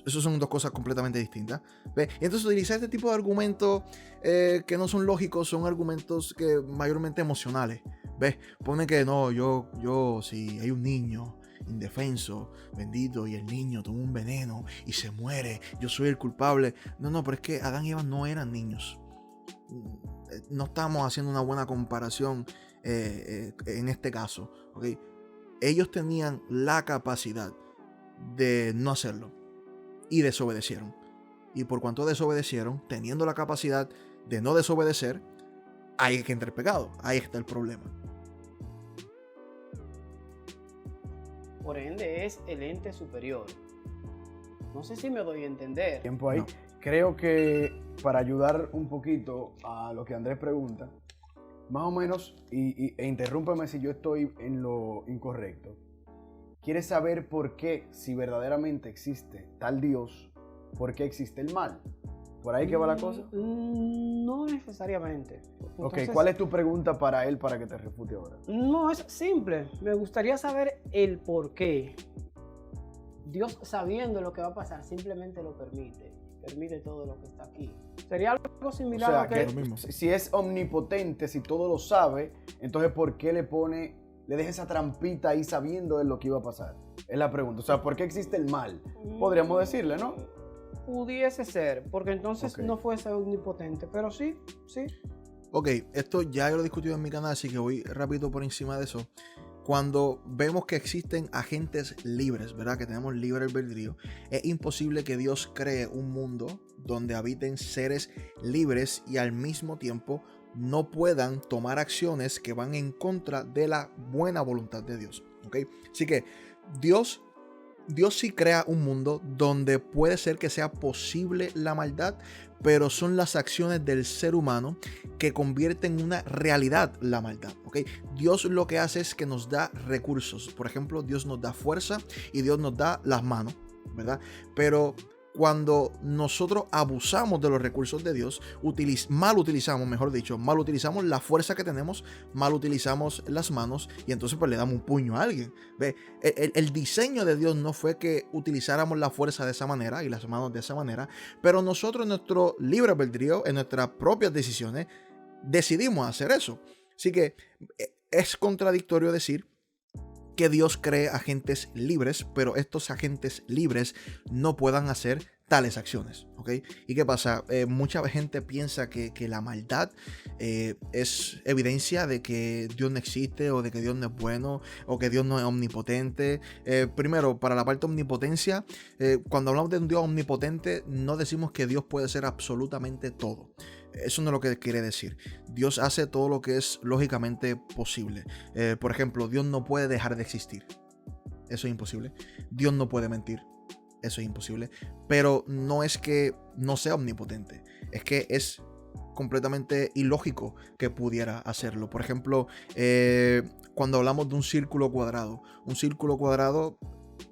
Esas son dos cosas completamente distintas. ¿Ve? Y entonces utilizar este tipo de argumentos que no son lógicos, son argumentos que mayormente emocionales. ¿Ves? Pone que no, si hay un niño indefenso, bendito, y el niño toma un veneno y se muere, yo soy el culpable. No, pero es que Adán y Eva no eran niños. No estamos haciendo una buena comparación en este caso. ¿Okay? Ellos tenían la capacidad de no hacerlo y desobedecieron. Y por cuanto desobedecieron, teniendo la capacidad de no desobedecer, ahí es que entra el pecado, ahí está el problema. Por ende es el ente superior. No sé si me doy a entender. Tiempo ahí. No. Creo que para ayudar un poquito a lo que Andrés pregunta, más o menos, e interrúmpeme si yo estoy en lo incorrecto. ¿Quieres saber por qué, si verdaderamente existe tal Dios, por qué existe el mal? ¿Por ahí que va la cosa? No necesariamente. Entonces, Ok, ¿cuál es tu pregunta para él para que te refute ahora? No, es simple. Me gustaría saber el por qué. Dios, sabiendo lo que va a pasar, simplemente lo permite. Permite todo lo que está aquí. Sería algo similar O sea, a que... Lo mismo. si es omnipotente, si todo lo sabe, entonces ¿por qué le deja esa trampita ahí sabiendo de lo que iba a pasar? Es la pregunta. O sea, ¿por qué existe el mal? Podríamos decirle, ¿no? Pudiese ser, porque entonces Ok. no fuese omnipotente, pero sí. Ok, esto ya yo lo he discutido en mi canal, así que voy rápido por encima de eso. cuando vemos que existen agentes libres, ¿verdad? Que tenemos libre albedrío, es imposible que Dios cree un mundo donde habiten seres libres y al mismo tiempo no puedan tomar acciones que van en contra de la buena voluntad de Dios, ¿ok? Así que Dios sí crea un mundo donde puede ser que sea posible la maldad, pero son las acciones del ser humano que convierten en una realidad la maldad, ¿ok? Dios lo que hace es que nos da recursos. Por ejemplo, Dios nos da fuerza y Dios nos da las manos, ¿verdad? Pero cuando nosotros abusamos de los recursos de Dios, mal utilizamos la fuerza que tenemos, mal utilizamos las manos y entonces pues le damos un puño a alguien. ¿Ve? El diseño de Dios no fue que utilizáramos la fuerza de esa manera y las manos de esa manera, pero nosotros en nuestro libre albedrío, en nuestras propias decisiones, decidimos hacer eso. Así que es contradictorio decir que Dios cree agentes libres, pero estos agentes libres no puedan hacer tales acciones, ¿ok? ¿Y qué pasa? Mucha gente piensa que la maldad es evidencia de que Dios no existe o de que Dios no es bueno o que Dios no es omnipotente. Primero, para la parte de omnipotencia, cuando hablamos de un Dios omnipotente, no decimos que Dios puede ser absolutamente todo. Eso no es lo que quiere decir. Dios hace todo lo que es lógicamente posible. Por ejemplo, Dios no puede dejar de existir. Eso es imposible. Dios no puede mentir. Eso es imposible. Pero no es que no sea omnipotente. Es que es completamente ilógico que pudiera hacerlo. Por ejemplo, cuando hablamos de un círculo cuadrado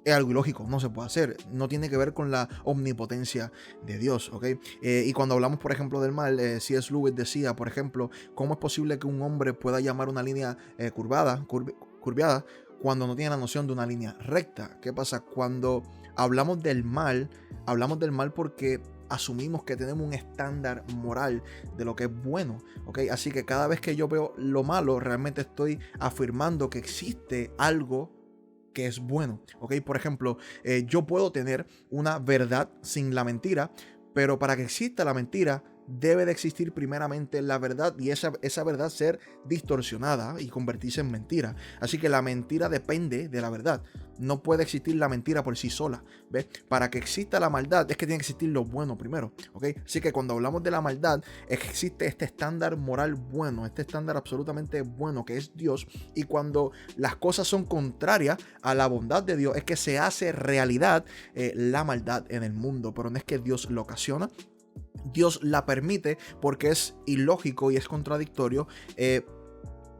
es algo ilógico, no se puede hacer, no tiene que ver con la omnipotencia de Dios, ¿ok? Y cuando hablamos, por ejemplo, del mal, C.S. Lewis decía, por ejemplo, ¿cómo es posible que un hombre pueda llamar una línea curviada cuando no tiene la noción de una línea recta? ¿Qué pasa? Cuando hablamos del mal porque asumimos que tenemos un estándar moral de lo que es bueno, ¿ok? Así que cada vez que yo veo lo malo, realmente estoy afirmando que existe algo que es bueno, ¿ok? Por ejemplo, yo puedo tener una verdad sin la mentira, pero para que exista la mentira debe de existir primeramente la verdad y esa verdad ser distorsionada y convertirse en mentira. Así que la mentira depende de la verdad. No puede existir la mentira por sí sola, ¿ves? Para que exista la maldad es que tiene que existir lo bueno primero, ¿ok? Así que cuando hablamos de la maldad existe este estándar moral bueno, este estándar absolutamente bueno que es Dios, y cuando las cosas son contrarias a la bondad de Dios es que se hace realidad la maldad en el mundo, pero no es que Dios lo ocasiona. Dios la permite porque es ilógico y es contradictorio.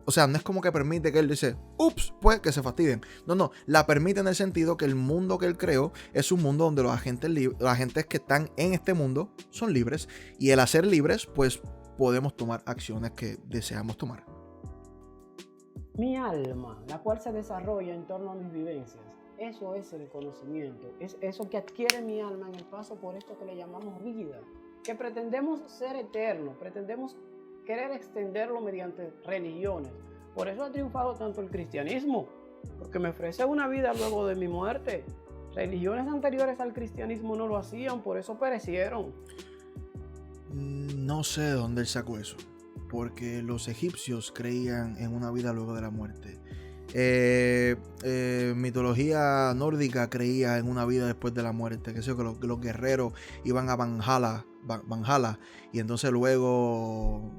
O sea, no es como que permite que Él dice, ups, pues que se fastidien. No, la permite en el sentido que el mundo que Él creó es un mundo donde los agentes que están en este mundo son libres. Y al ser libres, pues podemos tomar acciones que deseamos tomar. Mi alma, la cual se desarrolla en torno a mis vivencias, eso es el conocimiento. Es eso que adquiere mi alma en el paso por esto que le llamamos vida. Que pretendemos ser eternos, pretendemos querer extenderlo mediante religiones. Por eso ha triunfado tanto el cristianismo, porque me ofrece una vida luego de mi muerte. Religiones anteriores al cristianismo no lo hacían, por eso perecieron. No sé de dónde él sacó eso, porque los egipcios creían en una vida luego de la muerte. Mitología nórdica creía en una vida después de la muerte, que los guerreros iban a Valhalla y entonces luego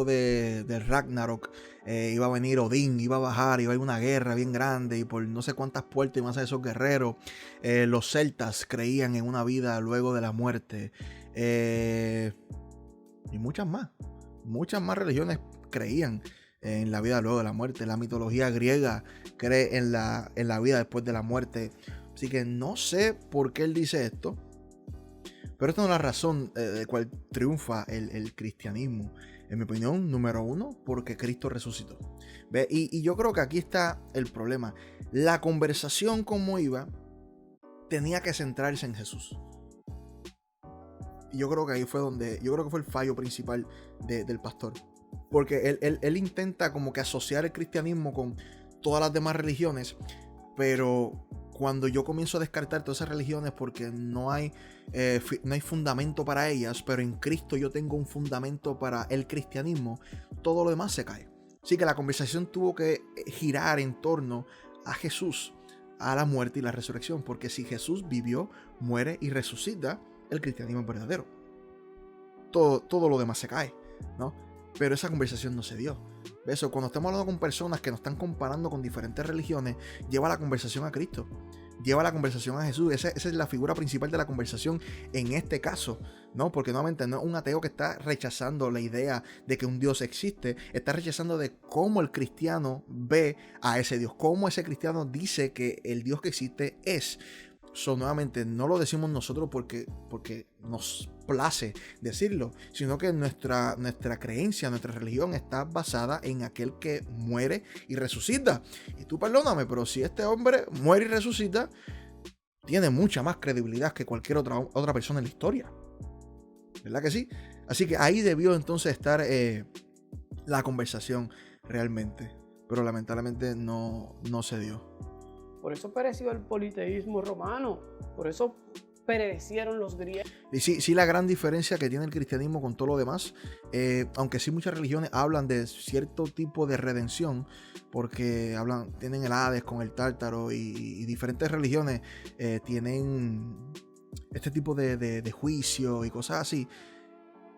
de Ragnarok iba a venir Odín, iba a bajar, iba a ir una guerra bien grande y por no sé cuántas puertas iban a ser esos guerreros. Los celtas creían en una vida luego de la muerte, y muchas más religiones creían en la vida luego de la muerte. La mitología griega cree en la vida después de la muerte. Así que no sé por qué él dice esto, pero esta no es la razón de cual triunfa el cristianismo. En mi opinión, número uno, porque Cristo resucitó. ¿Ve? Y yo creo que aquí está el problema. La conversación como iba tenía que centrarse en Jesús. Y yo creo que ahí fue el fallo principal del pastor. Porque él intenta como que asociar el cristianismo con todas las demás religiones, pero cuando yo comienzo a descartar todas esas religiones porque no hay fundamento para ellas, pero en Cristo yo tengo un fundamento para el cristianismo, todo lo demás se cae. Así que la conversación tuvo que girar en torno a Jesús, a la muerte y la resurrección, porque si Jesús vivió, muere y resucita, el cristianismo es verdadero. Todo lo demás se cae, ¿no? Pero esa conversación no se dio. Eso, cuando estamos hablando con personas que nos están comparando con diferentes religiones, lleva la conversación a Cristo, lleva la conversación a Jesús. Esa es la figura principal de la conversación en este caso, ¿no? Porque nuevamente no es un ateo que está rechazando la idea de que un Dios existe, está rechazando de cómo el cristiano ve a ese Dios, cómo ese cristiano dice que el Dios que existe es. Nuevamente, no lo decimos nosotros porque nos place decirlo, sino que nuestra creencia, nuestra religión está basada en aquel que muere y resucita. Y tú perdóname, pero si este hombre muere y resucita, tiene mucha más credibilidad que cualquier otra persona en la historia. ¿Verdad que sí? Así que ahí debió entonces estar la conversación realmente. Pero lamentablemente no se dio. Por eso pereció el politeísmo romano, por eso perecieron los griegos. Y sí, la gran diferencia que tiene el cristianismo con todo lo demás, aunque sí muchas religiones hablan de cierto tipo de redención, porque tienen el Hades con el Tártaro y diferentes religiones tienen este tipo de juicio y cosas así.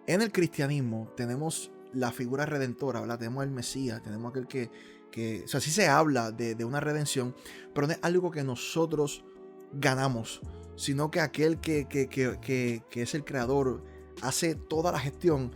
En el cristianismo tenemos la figura redentora, ¿verdad? Tenemos el Mesías, tenemos aquel que o sea, sí se habla de una redención, pero no es algo que nosotros ganamos, sino que aquel que es el creador hace toda la gestión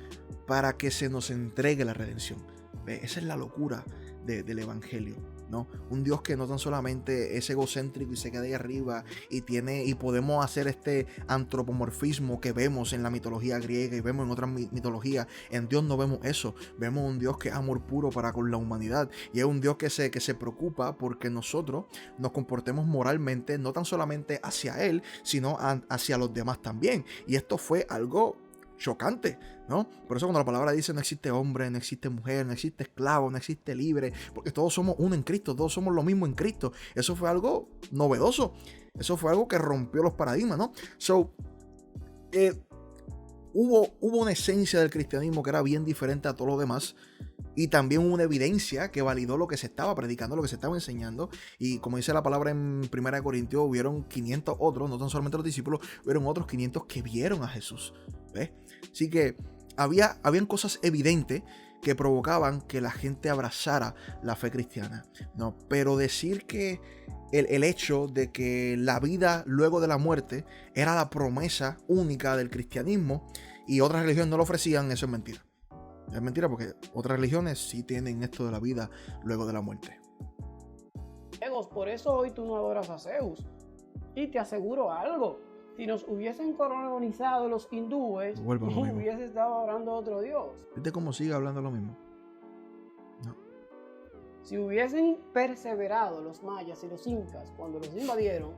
para que se nos entregue la redención. ¿Ve? Esa es la locura del evangelio, ¿no? Un Dios que no tan solamente es egocéntrico y se queda ahí arriba y podemos hacer este antropomorfismo que vemos en la mitología griega y vemos en otras mitologías. En Dios no vemos eso. Vemos un Dios que es amor puro para con la humanidad, y es un Dios que se preocupa porque nosotros nos comportemos moralmente, no tan solamente hacia Él, sino hacia los demás también. Y esto fue algo chocante, ¿no? Por eso cuando la palabra dice no existe hombre, no existe mujer, no existe esclavo, no existe libre, porque todos somos uno en Cristo, todos somos lo mismo en Cristo. Eso fue algo novedoso, eso fue algo que rompió los paradigmas, ¿no? Hubo una esencia del cristianismo que era bien diferente a todo lo demás, y también hubo una evidencia que validó lo que se estaba predicando, lo que se estaba enseñando. Y como dice la palabra en 1 Corintios, hubieron 500 otros, no tan solamente los discípulos, hubieron otros 500 que vieron a Jesús, ¿ves? Así que habían cosas evidentes que provocaban que la gente abrazara la fe cristiana, ¿no? Pero decir que el hecho de que la vida luego de la muerte era la promesa única del cristianismo y otras religiones no lo ofrecían, eso es mentira. Es mentira, porque otras religiones sí tienen esto de la vida luego de la muerte. Por eso hoy tú no adoras a Zeus. Y te aseguro algo, si nos hubiesen colonizado los hindúes, hubiese estado adorando a otro dios. ¿Viste cómo sigue hablando lo mismo? No. Si hubiesen perseverado los mayas y los incas cuando los invadieron,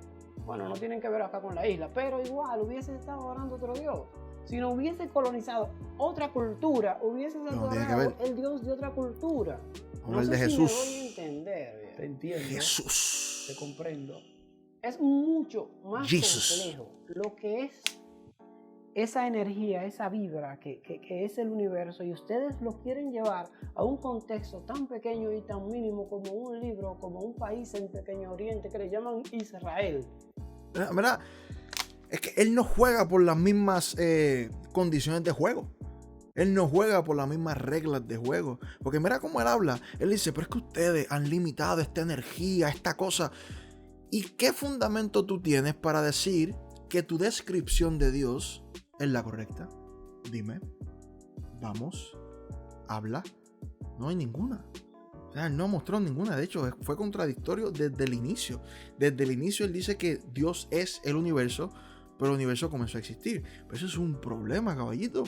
bueno, no tienen que ver acá con la isla, pero igual hubiesen estado adorando a otro dios. Si no hubiese colonizado otra cultura, hubiese adorado el Dios de otra cultura. Como el de Jesús. Me voy a entender. Te entiendo. Jesús. Te comprendo. Es mucho más complejo lo que es esa energía, esa vibra que es el universo, y ustedes lo quieren llevar a un contexto tan pequeño y tan mínimo como un libro, como un país en Pequeño Oriente que le llaman Israel. ¿Verdad? Es que él no juega por las mismas condiciones de juego. Él no juega por las mismas reglas de juego. Porque mira cómo él habla. Él dice, pero es que ustedes han limitado esta energía, esta cosa. ¿Y qué fundamento tú tienes para decir que tu descripción de Dios es la correcta? Dime. Vamos. Habla. No hay ninguna. O sea, él no mostró ninguna. De hecho, fue contradictorio desde el inicio. Desde el inicio él dice que Dios es el universo, pero el universo comenzó a existir. Pero eso es un problema, caballito.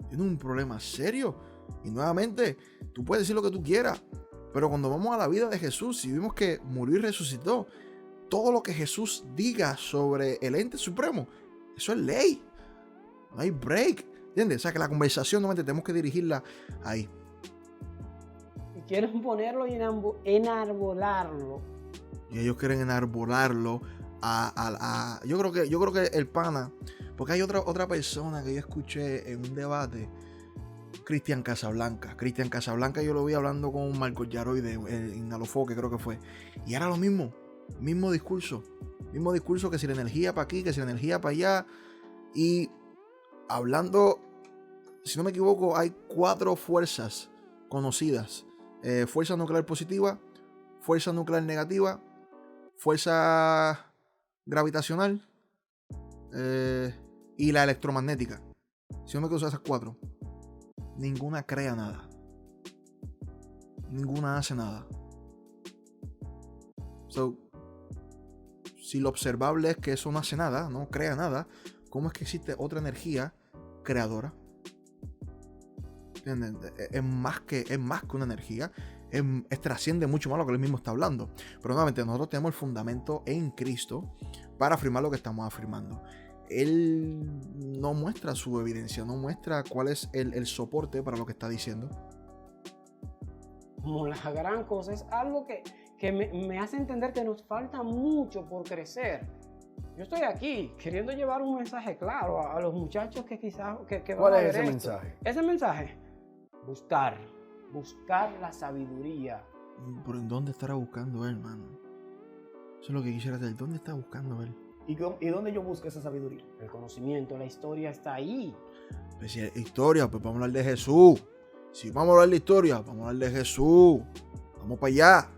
Tiene un problema serio. Y nuevamente, tú puedes decir lo que tú quieras, pero cuando vamos a la vida de Jesús, si vimos que murió y resucitó, todo lo que Jesús diga sobre el ente supremo, eso es ley. No hay break. ¿Entiendes? O sea, que la conversación nuevamente tenemos que dirigirla ahí. Y quieren ponerlo y enarbolarlo. Y ellos quieren enarbolarlo yo creo que el pana, porque hay otra persona que yo escuché en un debate Cristian Casablanca. Cristian Casablanca yo lo vi hablando con Marcos Yaroide en Alofoque, creo que fue. Y era lo mismo. Mismo discurso. Mismo discurso, que si la energía para aquí, que si la energía para allá. Y hablando, si no me equivoco, hay 4 fuerzas conocidas. Fuerza nuclear positiva, fuerza nuclear negativa, fuerza gravitacional y la electromagnética. Si no me equivoco, esas 4. Ninguna crea nada. Ninguna hace nada. So, si lo observable es que eso no hace nada, no crea nada, ¿cómo es que existe otra energía creadora? ¿Entienden? Es más que una energía. Trasciende mucho más lo que él mismo está hablando. Pero nuevamente, nosotros tenemos el fundamento en Cristo para afirmar lo que estamos afirmando. Él no muestra su evidencia, no muestra cuál es el soporte para lo que está diciendo. Como la gran cosa, es algo que me hace entender que nos falta mucho por crecer. Yo estoy aquí queriendo llevar un mensaje claro a los muchachos que quizás que ¿Cuál van a es ver ese esto. mensaje? Ese mensaje, buscar la sabiduría. ¿Pero en dónde estará buscando él, mano? Eso es lo que quisiera saber. ¿Dónde está buscando él? ¿Y dónde yo busco esa sabiduría? El conocimiento, la historia está ahí. Pues si es historia, pues vamos a hablar de Jesús. Si vamos a hablar de historia, vamos a hablar de Jesús. Vamos para allá.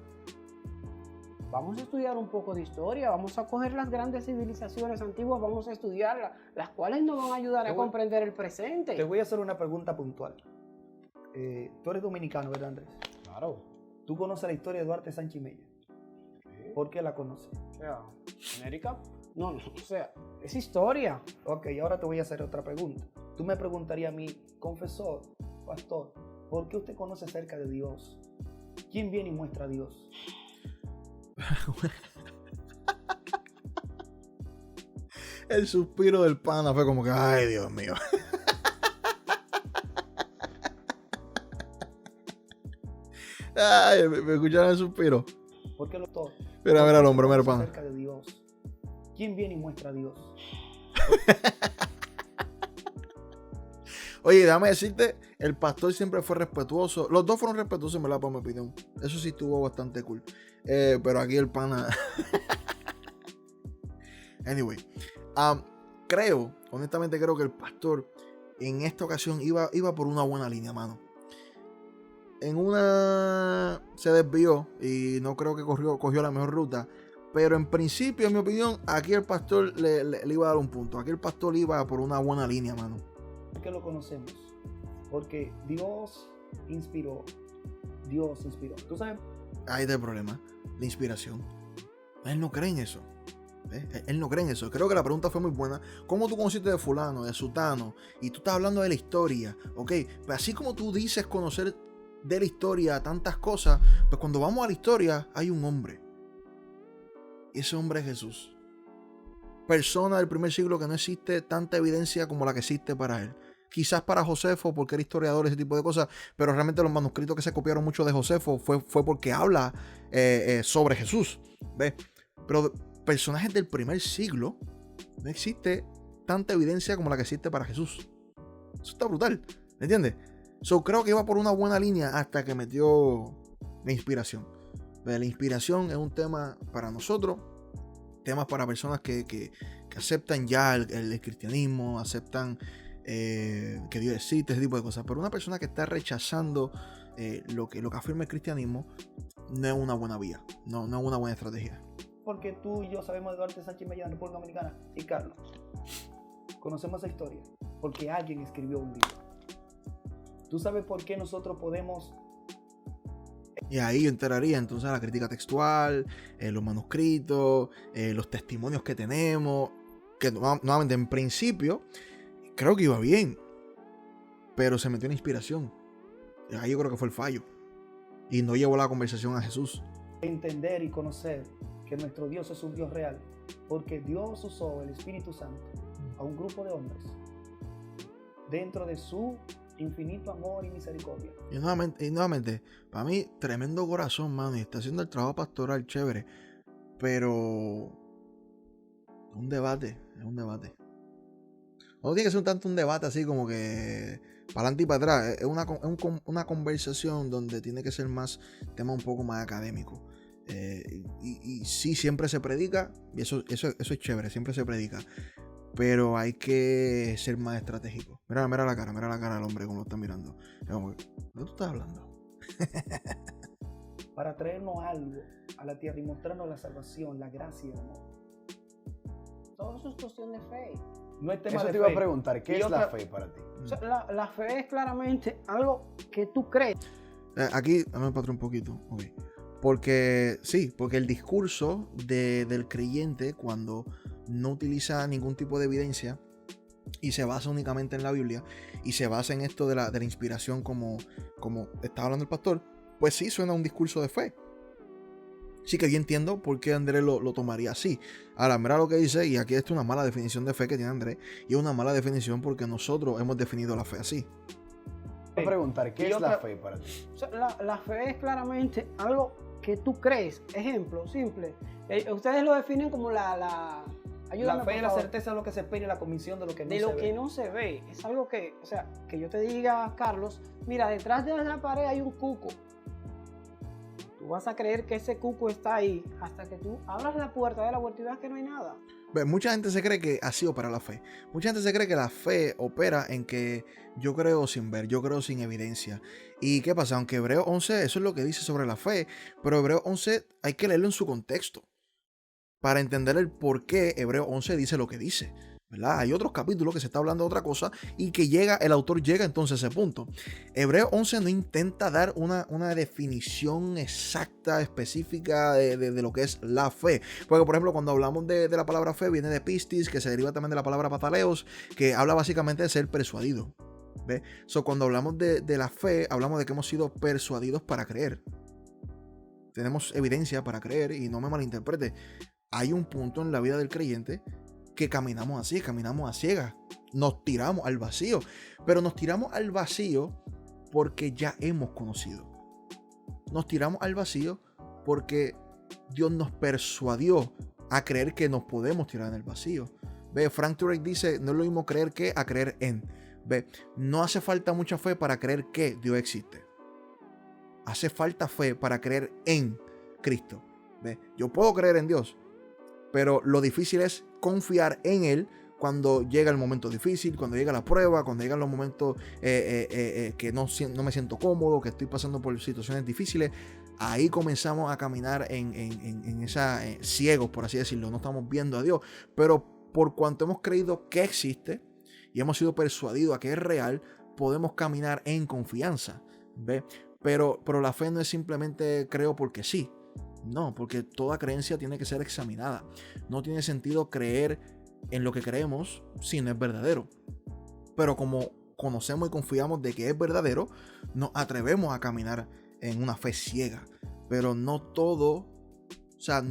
Vamos a estudiar un poco de historia, vamos a coger las grandes civilizaciones antiguas, vamos a estudiarlas, las cuales nos van a ayudar a comprender el presente. Te voy a hacer una pregunta puntual. Tú eres dominicano, ¿verdad, Andrés? Claro. ¿Tú conoces la historia de Duarte Sánchez Mella? ¿Por qué la conoces? O sea, ¿genérica? No, o sea, es historia. Ok, ahora te voy a hacer otra pregunta. Tú me preguntarías a mí, confesor, pastor, ¿por qué usted conoce acerca de Dios? ¿Quién viene y muestra a Dios? El suspiro del pana fue como que, ay, Dios mío. Ay, me escucharon el suspiro. ¿Por qué lo todo? Mira al hombre, mira, pana. Acerca de Dios. ¿Quién viene y muestra a Dios? Oye, déjame decirte, el pastor siempre fue respetuoso. Los dos fueron respetuosos, en verdad, por mi opinión. Eso sí estuvo bastante cool. Pero aquí el pana... Anyway. Honestamente creo que el pastor en esta ocasión iba por una buena línea, mano. En una se desvió y no creo que cogió la mejor ruta. Pero en principio, en mi opinión, aquí el pastor le iba a dar un punto. Aquí el pastor iba por una buena línea, mano. ¿Por qué lo conocemos? Porque Dios inspiró. Dios inspiró. ¿Tú sabes? Ahí está el problema. La inspiración. Él no cree en eso. Él no cree en eso. Creo que la pregunta fue muy buena. ¿Cómo tú conociste de fulano, de sutano? Y tú estás hablando de la historia. Ok, pues así como tú dices conocer de la historia tantas cosas, pues cuando vamos a la historia hay un hombre. Y ese hombre es Jesús. Persona del primer siglo que no existe tanta evidencia como la que existe para él. Quizás para Josefo, porque era historiador, ese tipo de cosas, pero realmente los manuscritos que se copiaron mucho de Josefo fue porque habla sobre Jesús. ¿Ves? Pero personajes del primer siglo no existe tanta evidencia como la que existe para Jesús. Eso está brutal, ¿me entiendes? Creo que iba por una buena línea hasta que metió la inspiración. La inspiración es un tema para nosotros, temas para personas que aceptan ya el cristianismo, aceptan que Dios existe, ese tipo de cosas. Pero una persona que está rechazando lo que afirma el cristianismo no es una buena vía, no es una buena estrategia. Porque tú y yo sabemos de Duarte Sánchez Mella en la República Dominicana. Y Carlos, conocemos esa historia porque alguien escribió un libro. ¿Tú sabes por qué nosotros podemos? Y ahí yo enteraría entonces a la crítica textual, los manuscritos, los testimonios que tenemos, que nuevamente en principio creo que iba bien, pero se metió en inspiración. Y ahí yo creo que fue el fallo. Y no llevó la conversación a Jesús. Entender y conocer que nuestro Dios es un Dios real, porque Dios usó el Espíritu Santo a un grupo de hombres dentro de su infinito amor y misericordia. Y nuevamente, para mí, tremendo corazón, mano, y está haciendo el trabajo pastoral chévere, pero es un debate. No tiene que ser tanto un debate así como que para adelante y para atrás. Es una conversación donde tiene que ser más tema un poco más académico. Y sí, siempre se predica, y eso es chévere, siempre se predica. Pero hay que ser más estratégico. Mira la cara del hombre como lo está mirando. Es como, ¿de qué tú estás hablando? Para traernos algo a la tierra y mostrarnos la salvación, la gracia y el amor. Todo eso es cuestión de fe. No es tema Eso de te iba a fe. preguntar, ¿qué Y es la otra- fe para ti? O sea, la fe es claramente algo que tú crees. Aquí, dame para atrás un poquito. Ok. Porque el discurso del creyente, cuando no utiliza ningún tipo de evidencia y se basa únicamente en la Biblia y se basa en esto de la inspiración, como estaba hablando el pastor, pues sí suena un discurso de fe. Sí que yo entiendo por qué Andrés lo tomaría así. Ahora, mira lo que dice, y aquí está una mala definición de fe que tiene Andrés, y es una mala definición porque nosotros hemos definido la fe así. Te iba a preguntar, ¿qué Y es la otra- fe para ti? O sea, la fe es claramente algo que tú crees. Ejemplo, simple. Ustedes lo definen como ayúdame, La fe por es la favor. certeza de lo que se espera y la convicción de lo que no De se lo ve. que no se ve. Es algo que, o sea, que yo te diga, Carlos, mira, detrás de la pared hay un cuco. Tú vas a creer que ese cuco está ahí hasta que tú abras la puerta de la puerta y veas que no hay nada. Mucha gente se cree que así opera la fe. Mucha gente se cree que la fe opera en que yo creo sin ver, yo creo sin evidencia. ¿Y qué pasa? Aunque Hebreos 11, eso es lo que dice sobre la fe, pero Hebreos 11 hay que leerlo en su contexto para entender el por qué Hebreos 11 dice lo que dice. ¿Verdad? Hay otros capítulos que se está hablando de otra cosa y que el autor llega entonces a ese punto. Hebreos 11 no intenta dar una definición exacta, específica de lo que es la fe. Porque, por ejemplo, cuando hablamos de la palabra fe, viene de pistis, que se deriva también de la palabra pataleos, que habla básicamente de ser persuadido. ¿Ve? Cuando hablamos de la fe, hablamos de que hemos sido persuadidos para creer. Tenemos evidencia para creer, y no me malinterprete. Hay un punto en la vida del creyente que caminamos así, caminamos a ciegas, nos tiramos al vacío, pero nos tiramos al vacío porque ya hemos conocido. Nos tiramos al vacío porque Dios nos persuadió a creer que nos podemos tirar en el vacío. Ve, Frank Turek dice, no es lo mismo creer que a creer en. Ve, no hace falta mucha fe para creer que Dios existe. Hace falta fe para creer en Cristo. Ve, yo puedo creer en Dios, pero lo difícil es confiar en Él cuando llega el momento difícil, cuando llega la prueba, cuando llegan los momentos que no me siento cómodo, que estoy pasando por situaciones difíciles. Ahí comenzamos a caminar en ciegos, por así decirlo. No estamos viendo a Dios, pero por cuanto hemos creído que existe y hemos sido persuadidos a que es real, podemos caminar en confianza. ¿Ve? Pero la fe no es simplemente creo porque sí. No, porque toda creencia tiene que ser examinada. No tiene sentido creer en lo que creemos si no es verdadero. Pero como conocemos y confiamos de que es verdadero, nos atrevemos a caminar en una fe ciega. Pero no todo, o sea,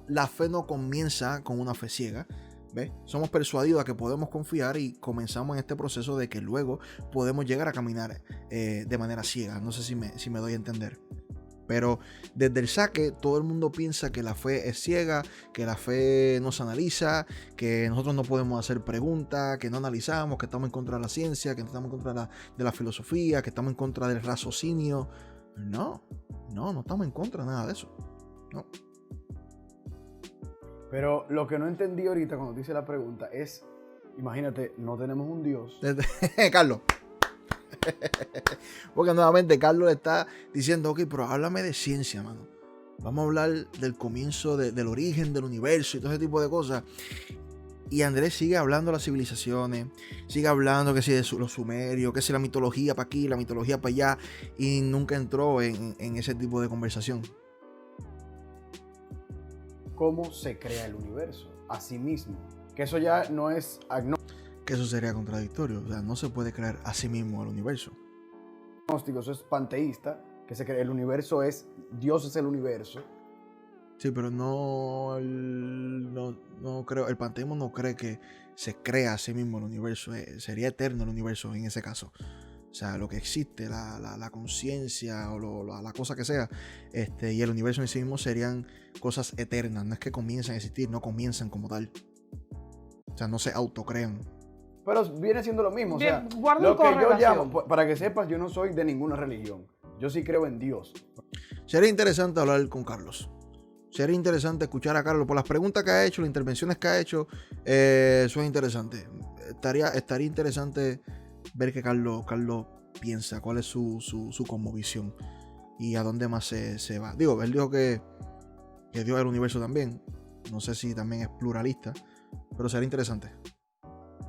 la fe no comienza con una fe ciega. ¿Ves? Somos persuadidos a que podemos confiar y comenzamos en este proceso de que luego podemos llegar a caminar de manera ciega. No sé si me doy a entender. Pero desde el saque todo el mundo piensa que la fe es ciega, que la fe no se analiza, que nosotros no podemos hacer preguntas, que no analizamos, que estamos en contra de la ciencia, que estamos en contra de la filosofía, que estamos en contra del raciocinio. No estamos en contra de nada de eso. No. Pero lo que no entendí ahorita cuando te hice la pregunta es, imagínate, no tenemos un Dios. Carlos. Porque nuevamente Carlos le está diciendo, ok, pero háblame de ciencia, mano. Vamos a hablar del comienzo, del origen del universo y todo ese tipo de cosas. Y Andrés sigue hablando de las civilizaciones, sigue hablando que si de los sumerios, que si la mitología para aquí, la mitología para allá, y nunca entró en ese tipo de conversación. ¿Cómo se crea el universo? A sí mismo. Que eso ya no es Que eso sería contradictorio. O sea, no se puede crear a sí mismo el universo. agnóstico, eso es panteísta, que se cree el universo es, Dios es el universo. Sí, pero no creo, el panteísmo no cree que se crea a sí mismo el universo. Sería eterno el universo en ese caso. O sea, lo que existe, la conciencia o la cosa que sea, y el universo en sí mismo serían cosas eternas. No es que comiencen a existir, no comienzan como tal. O sea, no se autocrean. Pero viene siendo lo mismo. Bien, o sea, guarda lo un que yo correlación. llamo, para que sepas, yo no soy de ninguna religión. Yo sí creo en Dios. Sería interesante hablar con Carlos. Sería interesante escuchar a Carlos por las preguntas que ha hecho, las intervenciones que ha hecho. Son interesantes. Estaría interesante ver qué Carlos piensa, cuál es su cosmovisión y a dónde más se va. Digo, él dijo que Dios es el universo también. No sé si también es pluralista, pero sería interesante.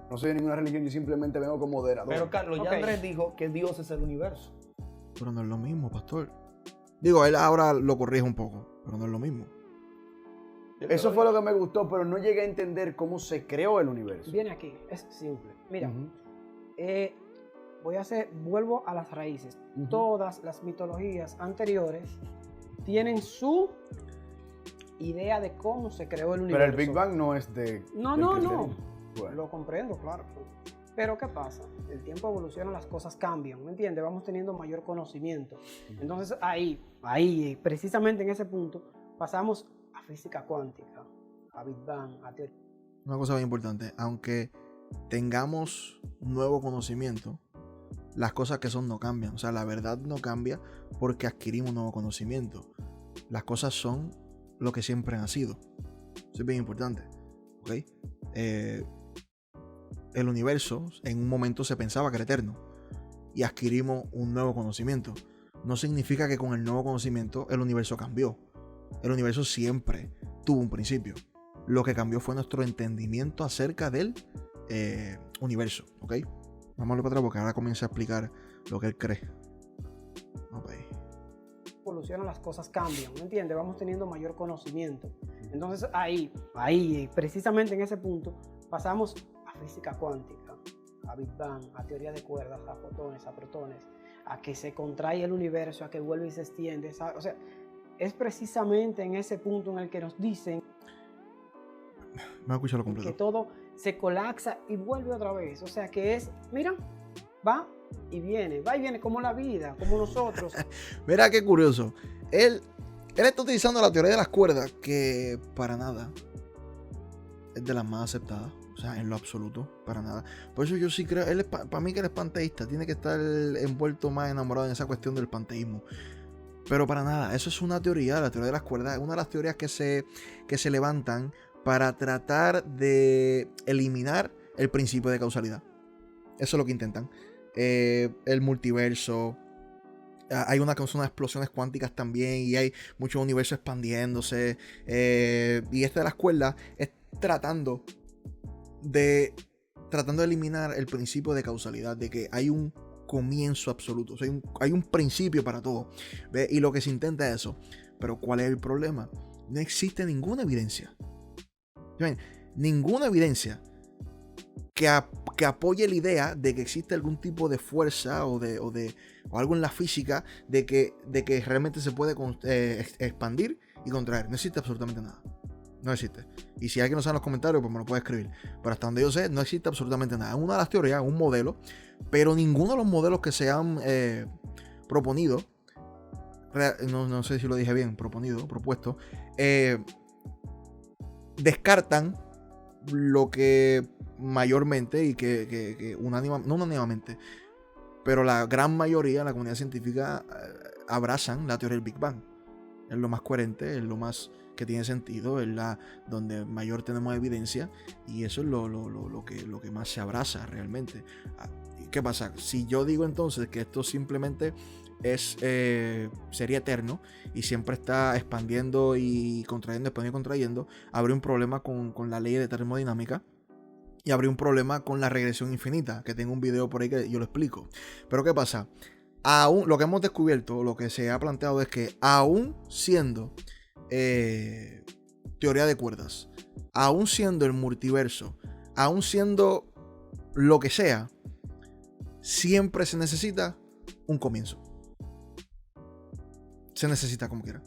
No soy de ninguna religión, yo simplemente vengo como moderador. Pero Carlos, ya Ok. Andrés dijo que Dios es el universo. Pero no es lo mismo, pastor. Digo, él ahora lo corrige un poco, pero no es lo mismo. Eso fue lo que me gustó, pero no llegué a entender cómo se creó el universo. Viene aquí, es simple. Mira, Ujú. vuelvo a las raíces. Ujú. Todas las mitologías anteriores tienen su idea de cómo se creó el universo. Pero el Big Bang no es de... No, del no, cristianismo. no. Bueno. Lo comprendo, claro. Pero ¿qué pasa? El tiempo evoluciona, las cosas cambian, ¿me entiendes? Vamos teniendo mayor conocimiento. Entonces ahí, precisamente en ese punto, pasamos a física cuántica, a Big Bang, a teoría. Una cosa bien importante, aunque tengamos nuevo conocimiento, las cosas que son no cambian. O sea, la verdad no cambia porque adquirimos nuevo conocimiento. Las cosas son lo que siempre han sido. Eso es bien importante. ¿Ok? El universo en un momento se pensaba que era eterno y adquirimos un nuevo conocimiento. No significa que con el nuevo conocimiento el universo cambió. El universo siempre tuvo un principio. Lo que cambió fue nuestro entendimiento acerca del universo. ¿Ok? Vamos a ver para atrás porque ahora comienza a explicar lo que él cree. Ok. Evoluciona, las cosas cambian, ¿me entiendes? Vamos teniendo mayor conocimiento. Entonces ahí, precisamente en ese punto, pasamos a física cuántica, a Big Bang, a teoría de cuerdas, a fotones, a protones, a que se contrae el universo, a que vuelve y se extiende. O sea, es precisamente en ese punto en el que nos dicen Me voy a escucharlo que completo. todo se colapsa y vuelve otra vez. O sea, que es, mira, va y viene como la vida, como nosotros. Mira qué curioso. Él está utilizando la teoría de las cuerdas, que para nada es de las más aceptadas. O sea, en lo absoluto, para nada. Por eso yo sí creo, para mí que él es panteísta, tiene que estar envuelto más enamorado en esa cuestión del panteísmo. Pero para nada, eso es una teoría, la teoría de las cuerdas, es una de las teorías que se levantan para tratar de eliminar el principio de causalidad. Eso es lo que intentan. El multiverso. Hay unas explosiones cuánticas también y hay muchos universos expandiéndose. Y esta de las cuerdas es tratando de eliminar el principio de causalidad, de que hay un comienzo absoluto, o sea, hay un principio para todo, ¿ve? Y lo que se intenta es eso. Pero ¿cuál es el problema? No existe ninguna evidencia. ¿Ven? Ninguna evidencia que apoye la idea de que existe algún tipo de fuerza o algo en la física de que realmente se puede expandir y contraer. No existe absolutamente nada. No existe. Y si alguien no sabe en los comentarios, pues me lo puede escribir. Pero hasta donde yo sé, no existe absolutamente nada. Es una de las teorías, un modelo, pero ninguno de los modelos que se han proponido, no sé si lo dije bien, propuesto, descartan lo que mayormente y que no unánimemente, pero la gran mayoría de la comunidad científica abrazan la teoría del Big Bang. Es lo más coherente, es lo más que tiene sentido, es la donde mayor tenemos evidencia y eso es lo que más se abraza realmente. ¿Qué pasa? Si yo digo entonces que esto simplemente sería eterno y siempre está expandiendo y contrayendo, expandiendo y contrayendo, habría un problema con la ley de termodinámica y habría un problema con la regresión infinita, que tengo un video por ahí que yo lo explico. Pero ¿qué pasa? Aún lo que hemos descubierto, lo que se ha planteado es que aún siendo teoría de cuerdas, aún siendo el multiverso, aún siendo lo que sea, siempre se necesita un comienzo. Se necesita como quiera.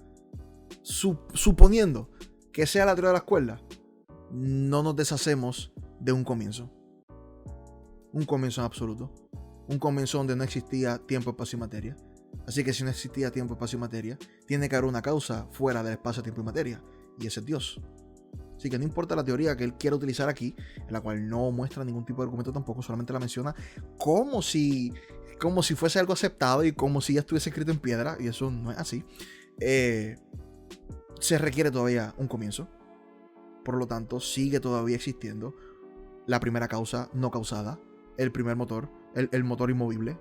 Suponiendo que sea la teoría de las cuerdas, no nos deshacemos de un comienzo. Un comienzo en absoluto. Un comienzo donde no existía tiempo, espacio y materia. Así que si no existía tiempo, espacio y materia, tiene que haber una causa fuera del espacio, tiempo y materia. Y ese es Dios. Así que no importa la teoría que él quiera utilizar aquí, en la cual no muestra ningún tipo de argumento tampoco, solamente la menciona como si fuese algo aceptado y como si ya estuviese escrito en piedra, y eso no es así. Se requiere todavía un comienzo. Por lo tanto, sigue todavía existiendo la primera causa no causada, el primer motor, el motor inmovible,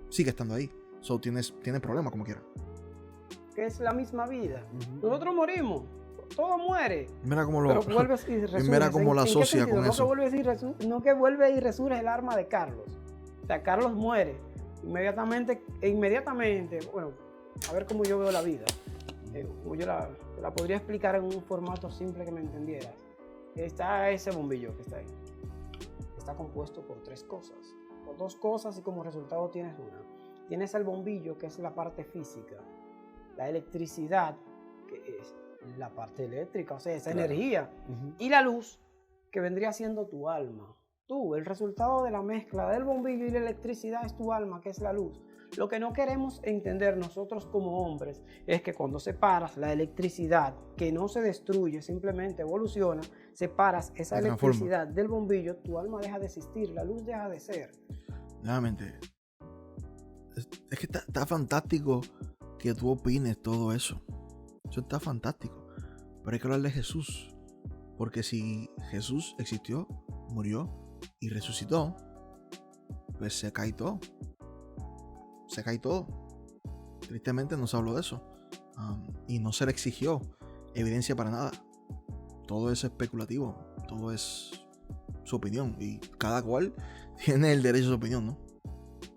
sigue estando ahí. So, tienes problemas como quiera. Que es la misma vida. Nosotros morimos, todo muere. Mira cómo Pero vuelves y resurges. mira cómo la ¿En qué asocia sentido? con eso. No que vuelve y resurge el arma de Carlos. O sea, Carlos muere. Inmediatamente, bueno, a ver cómo yo veo la vida. Como yo la podría explicar en un formato simple que me entendieras. Está ese bombillo que está ahí. Está compuesto por 3 cosas. Por 2 cosas y como resultado tienes una. Tienes el bombillo, que es la parte física. La electricidad, que es la parte eléctrica, o sea, esa energía. Y la luz, que vendría siendo tu alma. Tú, el resultado de la mezcla del bombillo y la electricidad es tu alma, que es la luz. Lo que no queremos entender nosotros como hombres es que cuando separas la electricidad, que no se destruye, simplemente evoluciona, separas esa electricidad del bombillo, tu alma deja de existir, la luz deja de ser. Nuevamente, es que está fantástico que tú opines todo eso. Eso está fantástico. Pero hay que hablar de Jesús. Porque si Jesús existió, murió y resucitó, pues se cae todo. Se cae todo. Tristemente no se habló de eso. Y no se le exigió evidencia para nada. Todo es especulativo. Todo es su opinión. Y cada cual tiene el derecho a su opinión, ¿no?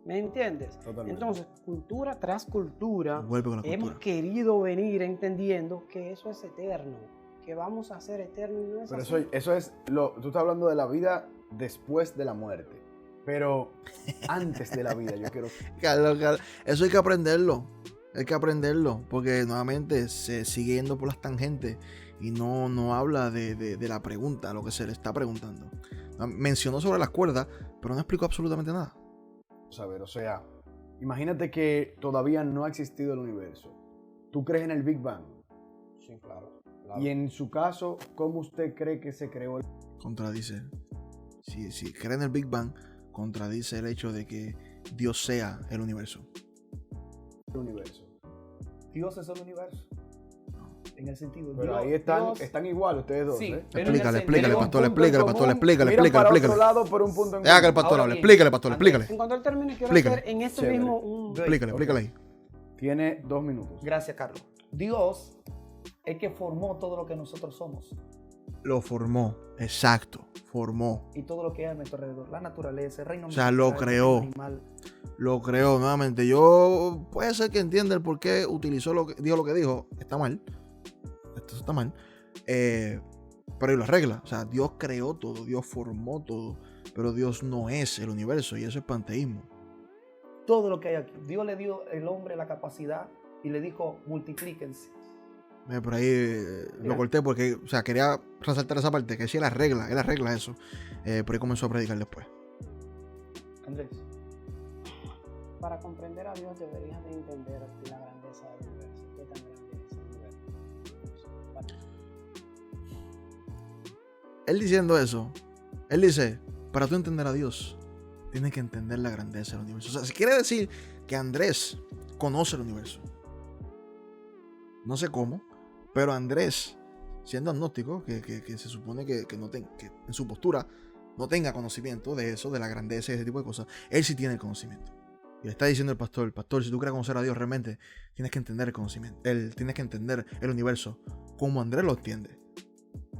¿Me entiendes? Totalmente. Entonces, cultura tras cultura, Vuelve con la cultura. hemos querido venir entendiendo que eso es eterno, que vamos a ser eternos y no es Pero así. eso es tú estás hablando de la vida después de la muerte. Pero antes de la vida, yo quiero. Carlos, eso hay que aprenderlo. Hay que aprenderlo. Porque nuevamente se sigue yendo por las tangentes. Y no habla de la pregunta, lo que se le está preguntando. Mencionó sobre las cuerdas, pero no explicó absolutamente nada. O sea, imagínate que todavía no ha existido el universo. ¿Tú crees en el Big Bang? Sí, claro. Y en su caso, ¿cómo usted cree que se creó el Contradice. Si cree en el Big Bang, contradice el hecho de que Dios sea el universo. universo? Dios es el universo. En el sentido. Pero Dios- ahí están Dios- igual ustedes dos, Sí, ¿eh? pero en el Explícale, sentido- explícale, Un pastor, punto explícale, en pastor, común, explícale, miran explícale, para explícale. otro lado por un punto en Deja que el común. pastor Ahora hable, bien, explícale, pastor, Andrés, explícale. En cuanto él termine, quiero Explícale. hacer en este Chévere. mismo un... Explícale, Ok. explícale ahí. Tiene 2 minutos. Gracias, Carlos. Dios es que formó todo lo que nosotros somos Lo formó, exacto, formó. y todo lo que hay a nuestro alrededor. La naturaleza, el reino O sea, lo vegetal, el creó. reino animal. Lo creó nuevamente. Yo puede ser que entienda el por qué utilizó dijo lo que dijo. Está mal. Esto está mal. Pero hay las reglas. O sea, Dios creó todo, Dios formó todo. Pero Dios no es el universo y eso es panteísmo. Todo lo que hay aquí. Dios le dio al hombre la capacidad y le dijo, multiplíquense. Por ahí lo corté porque, o sea, quería resaltar esa parte, que sí es la regla eso. Por ahí comenzó a predicar después. Andrés. Para comprender a Dios deberías de entender la grandeza del universo. ¿Qué tan grande es el universo? Él diciendo eso, él dice, para tú entender a Dios, tienes que entender la grandeza del universo. O sea, si quiere decir que Andrés conoce el universo. No sé cómo, pero Andrés, siendo agnóstico, que se supone que en su postura no tenga conocimiento de eso, de la grandeza y ese tipo de cosas, él sí tiene el conocimiento. Y le está diciendo el pastor, si tú quieres conocer a Dios realmente, tienes que entender el conocimiento. Tienes que entender el universo como Andrés lo entiende.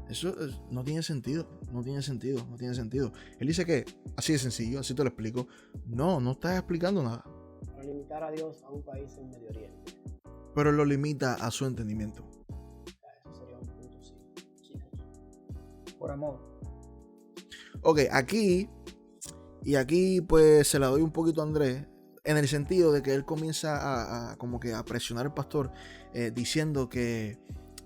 Eso no tiene sentido. Él dice que, así de sencillo, así te lo explico. No estás explicando nada. Para limitar a Dios a un país en Medio Oriente. Pero él lo limita a su entendimiento. O sea, eso sería un punto, sí. Por amor. Ok, aquí pues se la doy un poquito a Andrés, en el sentido de que él comienza a como que a presionar al pastor, diciendo que,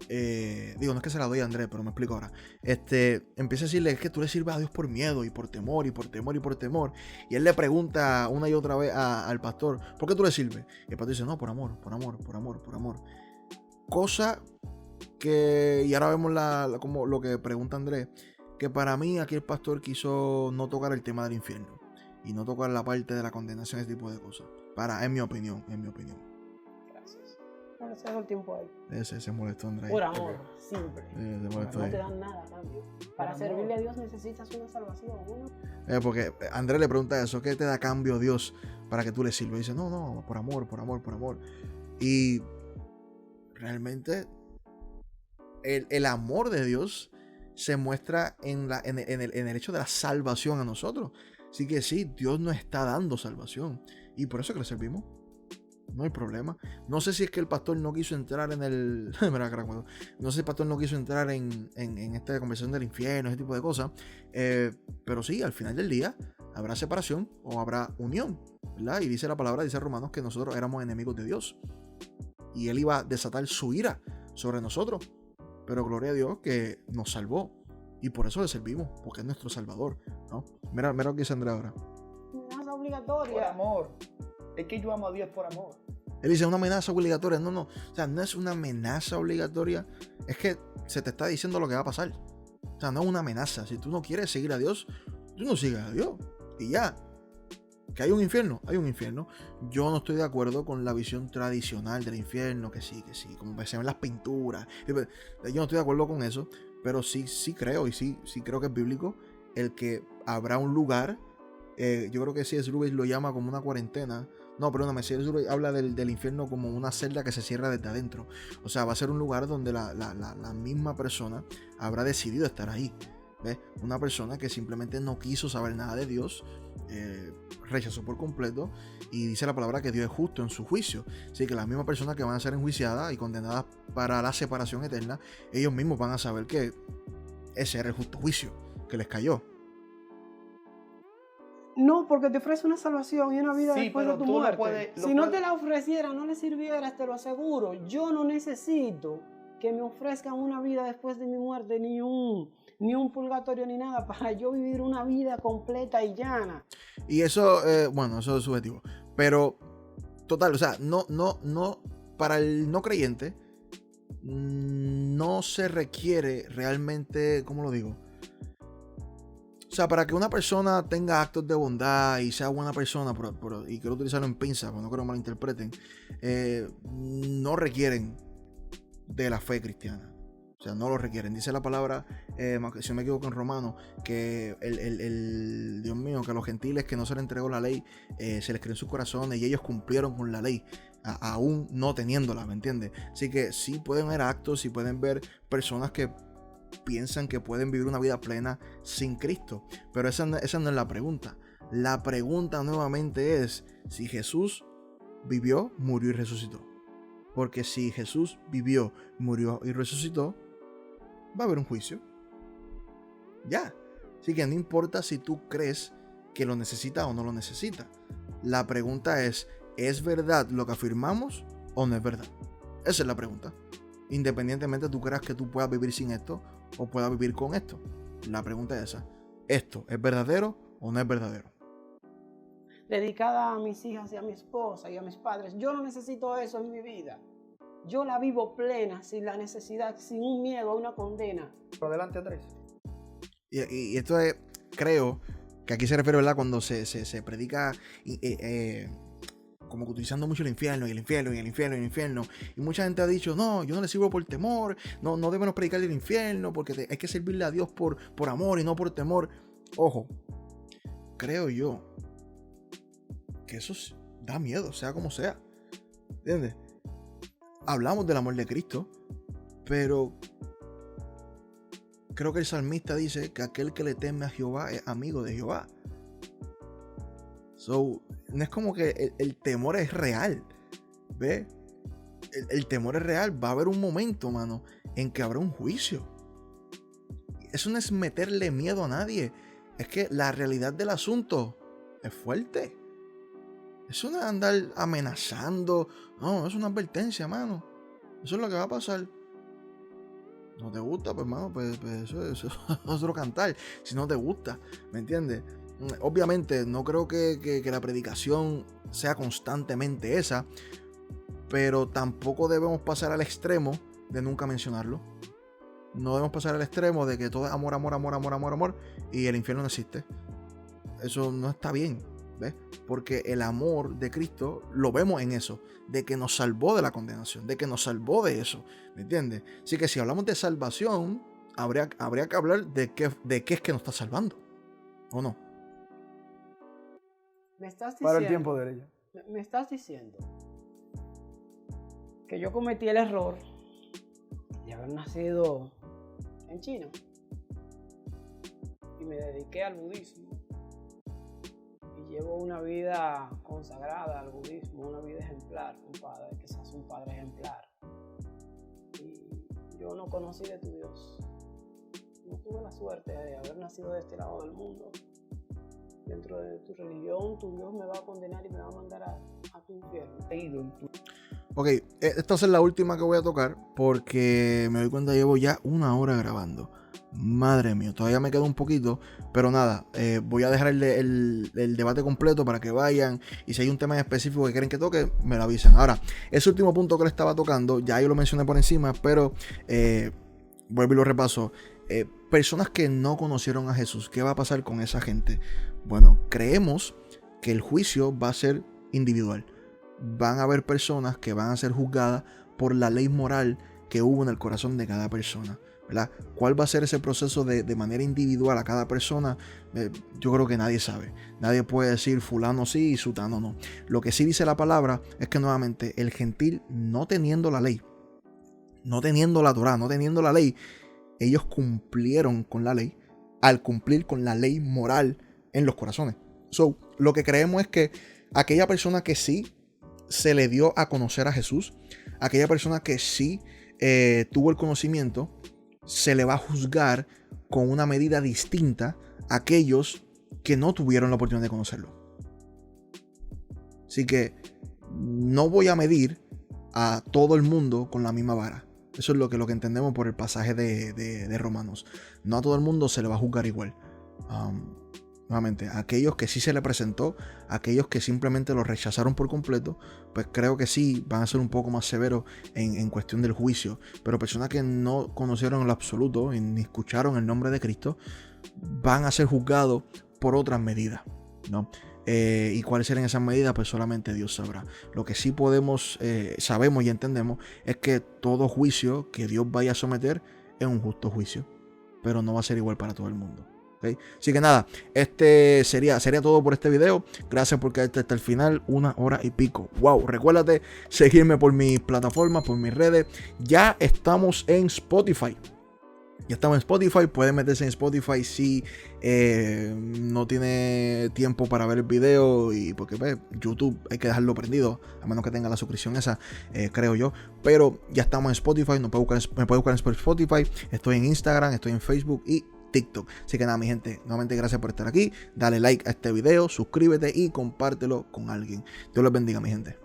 no es que se la doy a Andrés, pero me explico ahora. Empieza a decirle que tú le sirves a Dios por miedo y por temor y por temor y por temor. Y él le pregunta una y otra vez al pastor, ¿por qué tú le sirves? Y el pastor dice, no, por amor. Cosa y ahora vemos como lo que pregunta Andrés, que para mí aquí el pastor quiso no tocar el tema del infierno y no tocar la parte de la condenación, ese tipo de cosas. En mi opinión. Gracias. Ahora se da el tiempo ahí. Se molestó Andrés. Por amor, simple. Se molestó No ahí. te dan nada a cambio. Para servirle a Dios necesitas una salvación. Porque Andrés le pregunta eso, ¿qué te da a cambio Dios para que tú le sirvas? Y dice, no, por amor. Y realmente el amor de Dios se muestra en el hecho de la salvación a nosotros. Así que sí, Dios nos está dando salvación. Y por eso que le servimos. No hay problema. No sé si es que el pastor no quiso entrar en el... no sé si el pastor no quiso entrar en esta conversación del infierno, ese tipo de cosas. Pero sí, al final del día habrá separación o habrá unión, ¿verdad? Y dice la palabra, dice Romanos, que nosotros éramos enemigos de Dios. Y Él iba a desatar su ira sobre nosotros. Pero gloria a Dios que nos salvó. Y por eso le servimos, porque es nuestro Salvador, ¿no? Mira lo que dice Andrés ahora. No es obligatoria. Por amor. Es que yo amo a Dios por amor. Él dice una amenaza obligatoria. No. O sea, no es una amenaza obligatoria. Es que se te está diciendo lo que va a pasar. O sea, no es una amenaza. Si tú no quieres seguir a Dios, tú no sigas a Dios. Y ya. ¿Que hay un infierno? Hay un infierno. Yo no estoy de acuerdo con la visión tradicional del infierno. Que sí. Como se ven las pinturas. Yo no estoy de acuerdo con eso. Pero sí creo. Y sí creo que es bíblico. El que habrá un lugar. Yo creo que C.S. Lewis lo llama como una cuarentena. No, perdóname, C.S. Lewis habla del infierno como una celda que se cierra desde adentro. O sea, va a ser un lugar donde la misma persona habrá decidido estar ahí. ¿Ves? Una persona que simplemente no quiso saber nada de Dios, rechazó por completo, y dice la palabra que Dios es justo en su juicio. Así que las mismas personas que van a ser enjuiciadas y condenadas para la separación eterna, ellos mismos van a saber que ese era el justo juicio que les cayó. No, porque te ofrece una salvación y una vida Sí, después de pero tu tú lo muerte. puedes- lo Si no puedes- te la ofreciera, no le sirvieras, te lo aseguro. Yo no necesito que me ofrezcan una vida después de mi muerte, ni un purgatorio, ni nada, para yo vivir una vida completa y llana. Y eso, bueno, eso es subjetivo. Pero, total, o sea, no, para el no creyente, no se requiere realmente, ¿cómo lo digo? O sea, para que una persona tenga actos de bondad y sea buena persona, y quiero utilizarlo en pinza, porque no quiero que malinterpreten, no requieren de la fe cristiana. O sea, no lo requieren. Dice la palabra, si no me equivoco en Romano, que Dios mío, que a los gentiles que no se les entregó la ley, se les creó en sus corazones y ellos cumplieron con la ley, aún no teniéndola, ¿me entiendes? Así que sí pueden ver actos, sí pueden ver personas que piensan que pueden vivir una vida plena sin Cristo. Pero esa no es la pregunta. La pregunta nuevamente es si Jesús vivió, murió y resucitó. Porque si Jesús vivió, murió y resucitó, va a haber un juicio. Ya. Así que no importa si tú crees que lo necesita o no lo necesita. La pregunta ¿es verdad lo que afirmamos o no es verdad? Esa es la pregunta. Independientemente tú creas que tú puedas vivir sin esto o puedas vivir con esto. La pregunta es esa. ¿Esto es verdadero o no es verdadero? Dedicada a mis hijas y a mi esposa y a mis padres. Yo no necesito eso en mi vida. Yo la vivo plena, sin la necesidad, sin un miedo a una condena. Por adelante, Andrés. Y esto es, creo que aquí se refiere, ¿verdad? Cuando se predica como que utilizando mucho el infierno y el infierno y el infierno y el infierno. Y mucha gente ha dicho, no, yo no le sirvo por temor, no debemos predicar el infierno porque hay que servirle a Dios por amor y no por temor. Ojo, creo yo que eso da miedo, sea como sea. ¿Entiendes? Hablamos del amor de Cristo, pero creo que el salmista dice que aquel que le teme a Jehová es amigo de Jehová. So, no es como que el temor es real. ¿Ves? El temor es real. Va a haber un momento, mano, en que habrá un juicio. Eso no es meterle miedo a nadie. Es que la realidad del asunto es fuerte. Eso no es andar amenazando. No, es una advertencia, mano. Eso es lo que va a pasar. No te gusta, pues, mano, pues eso es otro cantar. Si no te gusta, ¿me entiendes? Obviamente, no creo que la predicación sea constantemente esa. Pero tampoco debemos pasar al extremo de nunca mencionarlo. No debemos pasar al extremo de que todo es amor, amor, amor, amor, amor, amor y el infierno no existe. Eso no está bien, ¿ves? Porque el amor de Cristo lo vemos en eso, de que nos salvó de la condenación, de que nos salvó de eso, ¿me entiendes? Así que si hablamos de salvación, habría que hablar de qué es que nos está salvando, ¿o no? Me estás Para el diciendo, tiempo de ella. me estás diciendo que yo cometí el error de haber nacido en China y me dediqué al budismo y llevo una vida consagrada al budismo, una vida ejemplar, compadre, quizás un padre ejemplar, y yo no conocí de tu Dios, no tuve la suerte de haber nacido de este lado del mundo. Dentro de tu religión, tu Dios me va a condenar y me va a mandar a tu infierno. Ok, esta va a ser la última que voy a tocar porque me doy cuenta que llevo ya 1 hora grabando. Madre mía, todavía me queda un poquito, pero nada, voy a dejar el debate completo para que vayan y si hay un tema en específico que quieren que toque, me lo avisan. Ahora, ese último punto que le estaba tocando, ya yo lo mencioné por encima, pero vuelvo y lo repaso. Personas que no conocieron a Jesús, ¿qué va a pasar con esa gente? Bueno, creemos que el juicio va a ser individual. Van a haber personas que van a ser juzgadas por la ley moral que hubo en el corazón de cada persona, ¿verdad? ¿Cuál va a ser ese proceso de manera individual a cada persona? Yo creo que nadie sabe. Nadie puede decir fulano sí y sutano no. Lo que sí dice la palabra es que nuevamente el gentil, no teniendo la ley, no teniendo la Torá, no teniendo la ley, ellos cumplieron con la ley al cumplir con la ley moral en los corazones. So, lo que creemos es que aquella persona que sí se le dio a conocer a Jesús, aquella persona que sí tuvo el conocimiento, se le va a juzgar con una medida distinta a aquellos que no tuvieron la oportunidad de conocerlo. Así que no voy a medir a todo el mundo con la misma vara. Eso es lo que entendemos por el pasaje de Romanos. No a todo el mundo se le va a juzgar igual. Nuevamente, a aquellos que sí se le presentó, a aquellos que simplemente lo rechazaron por completo, pues creo que sí van a ser un poco más severos en cuestión del juicio. Pero personas que no conocieron en lo absoluto ni escucharon el nombre de Cristo, van a ser juzgados por otras medidas, ¿no? Y cuáles serán esas medidas, pues solamente Dios sabrá. Lo que sí sabemos y entendemos es que todo juicio que Dios vaya a someter es un justo juicio, pero no va a ser igual para todo el mundo. ¿Okay? Así que nada, este sería todo por este video. Gracias por quedarte hasta el final, 1 hora y pico. Wow, recuérdate seguirme por mis plataformas, por mis redes. Ya estamos en Spotify. Pueden meterse en Spotify si no tiene tiempo para ver el video, y porque YouTube hay que dejarlo prendido, a menos que tenga la suscripción esa, creo yo. Pero ya estamos en Spotify, me puede buscar en Spotify, estoy en Instagram, estoy en Facebook y TikTok. Así que nada, mi gente, nuevamente gracias por estar aquí. Dale like a este video, suscríbete y compártelo con alguien. Dios los bendiga, mi gente.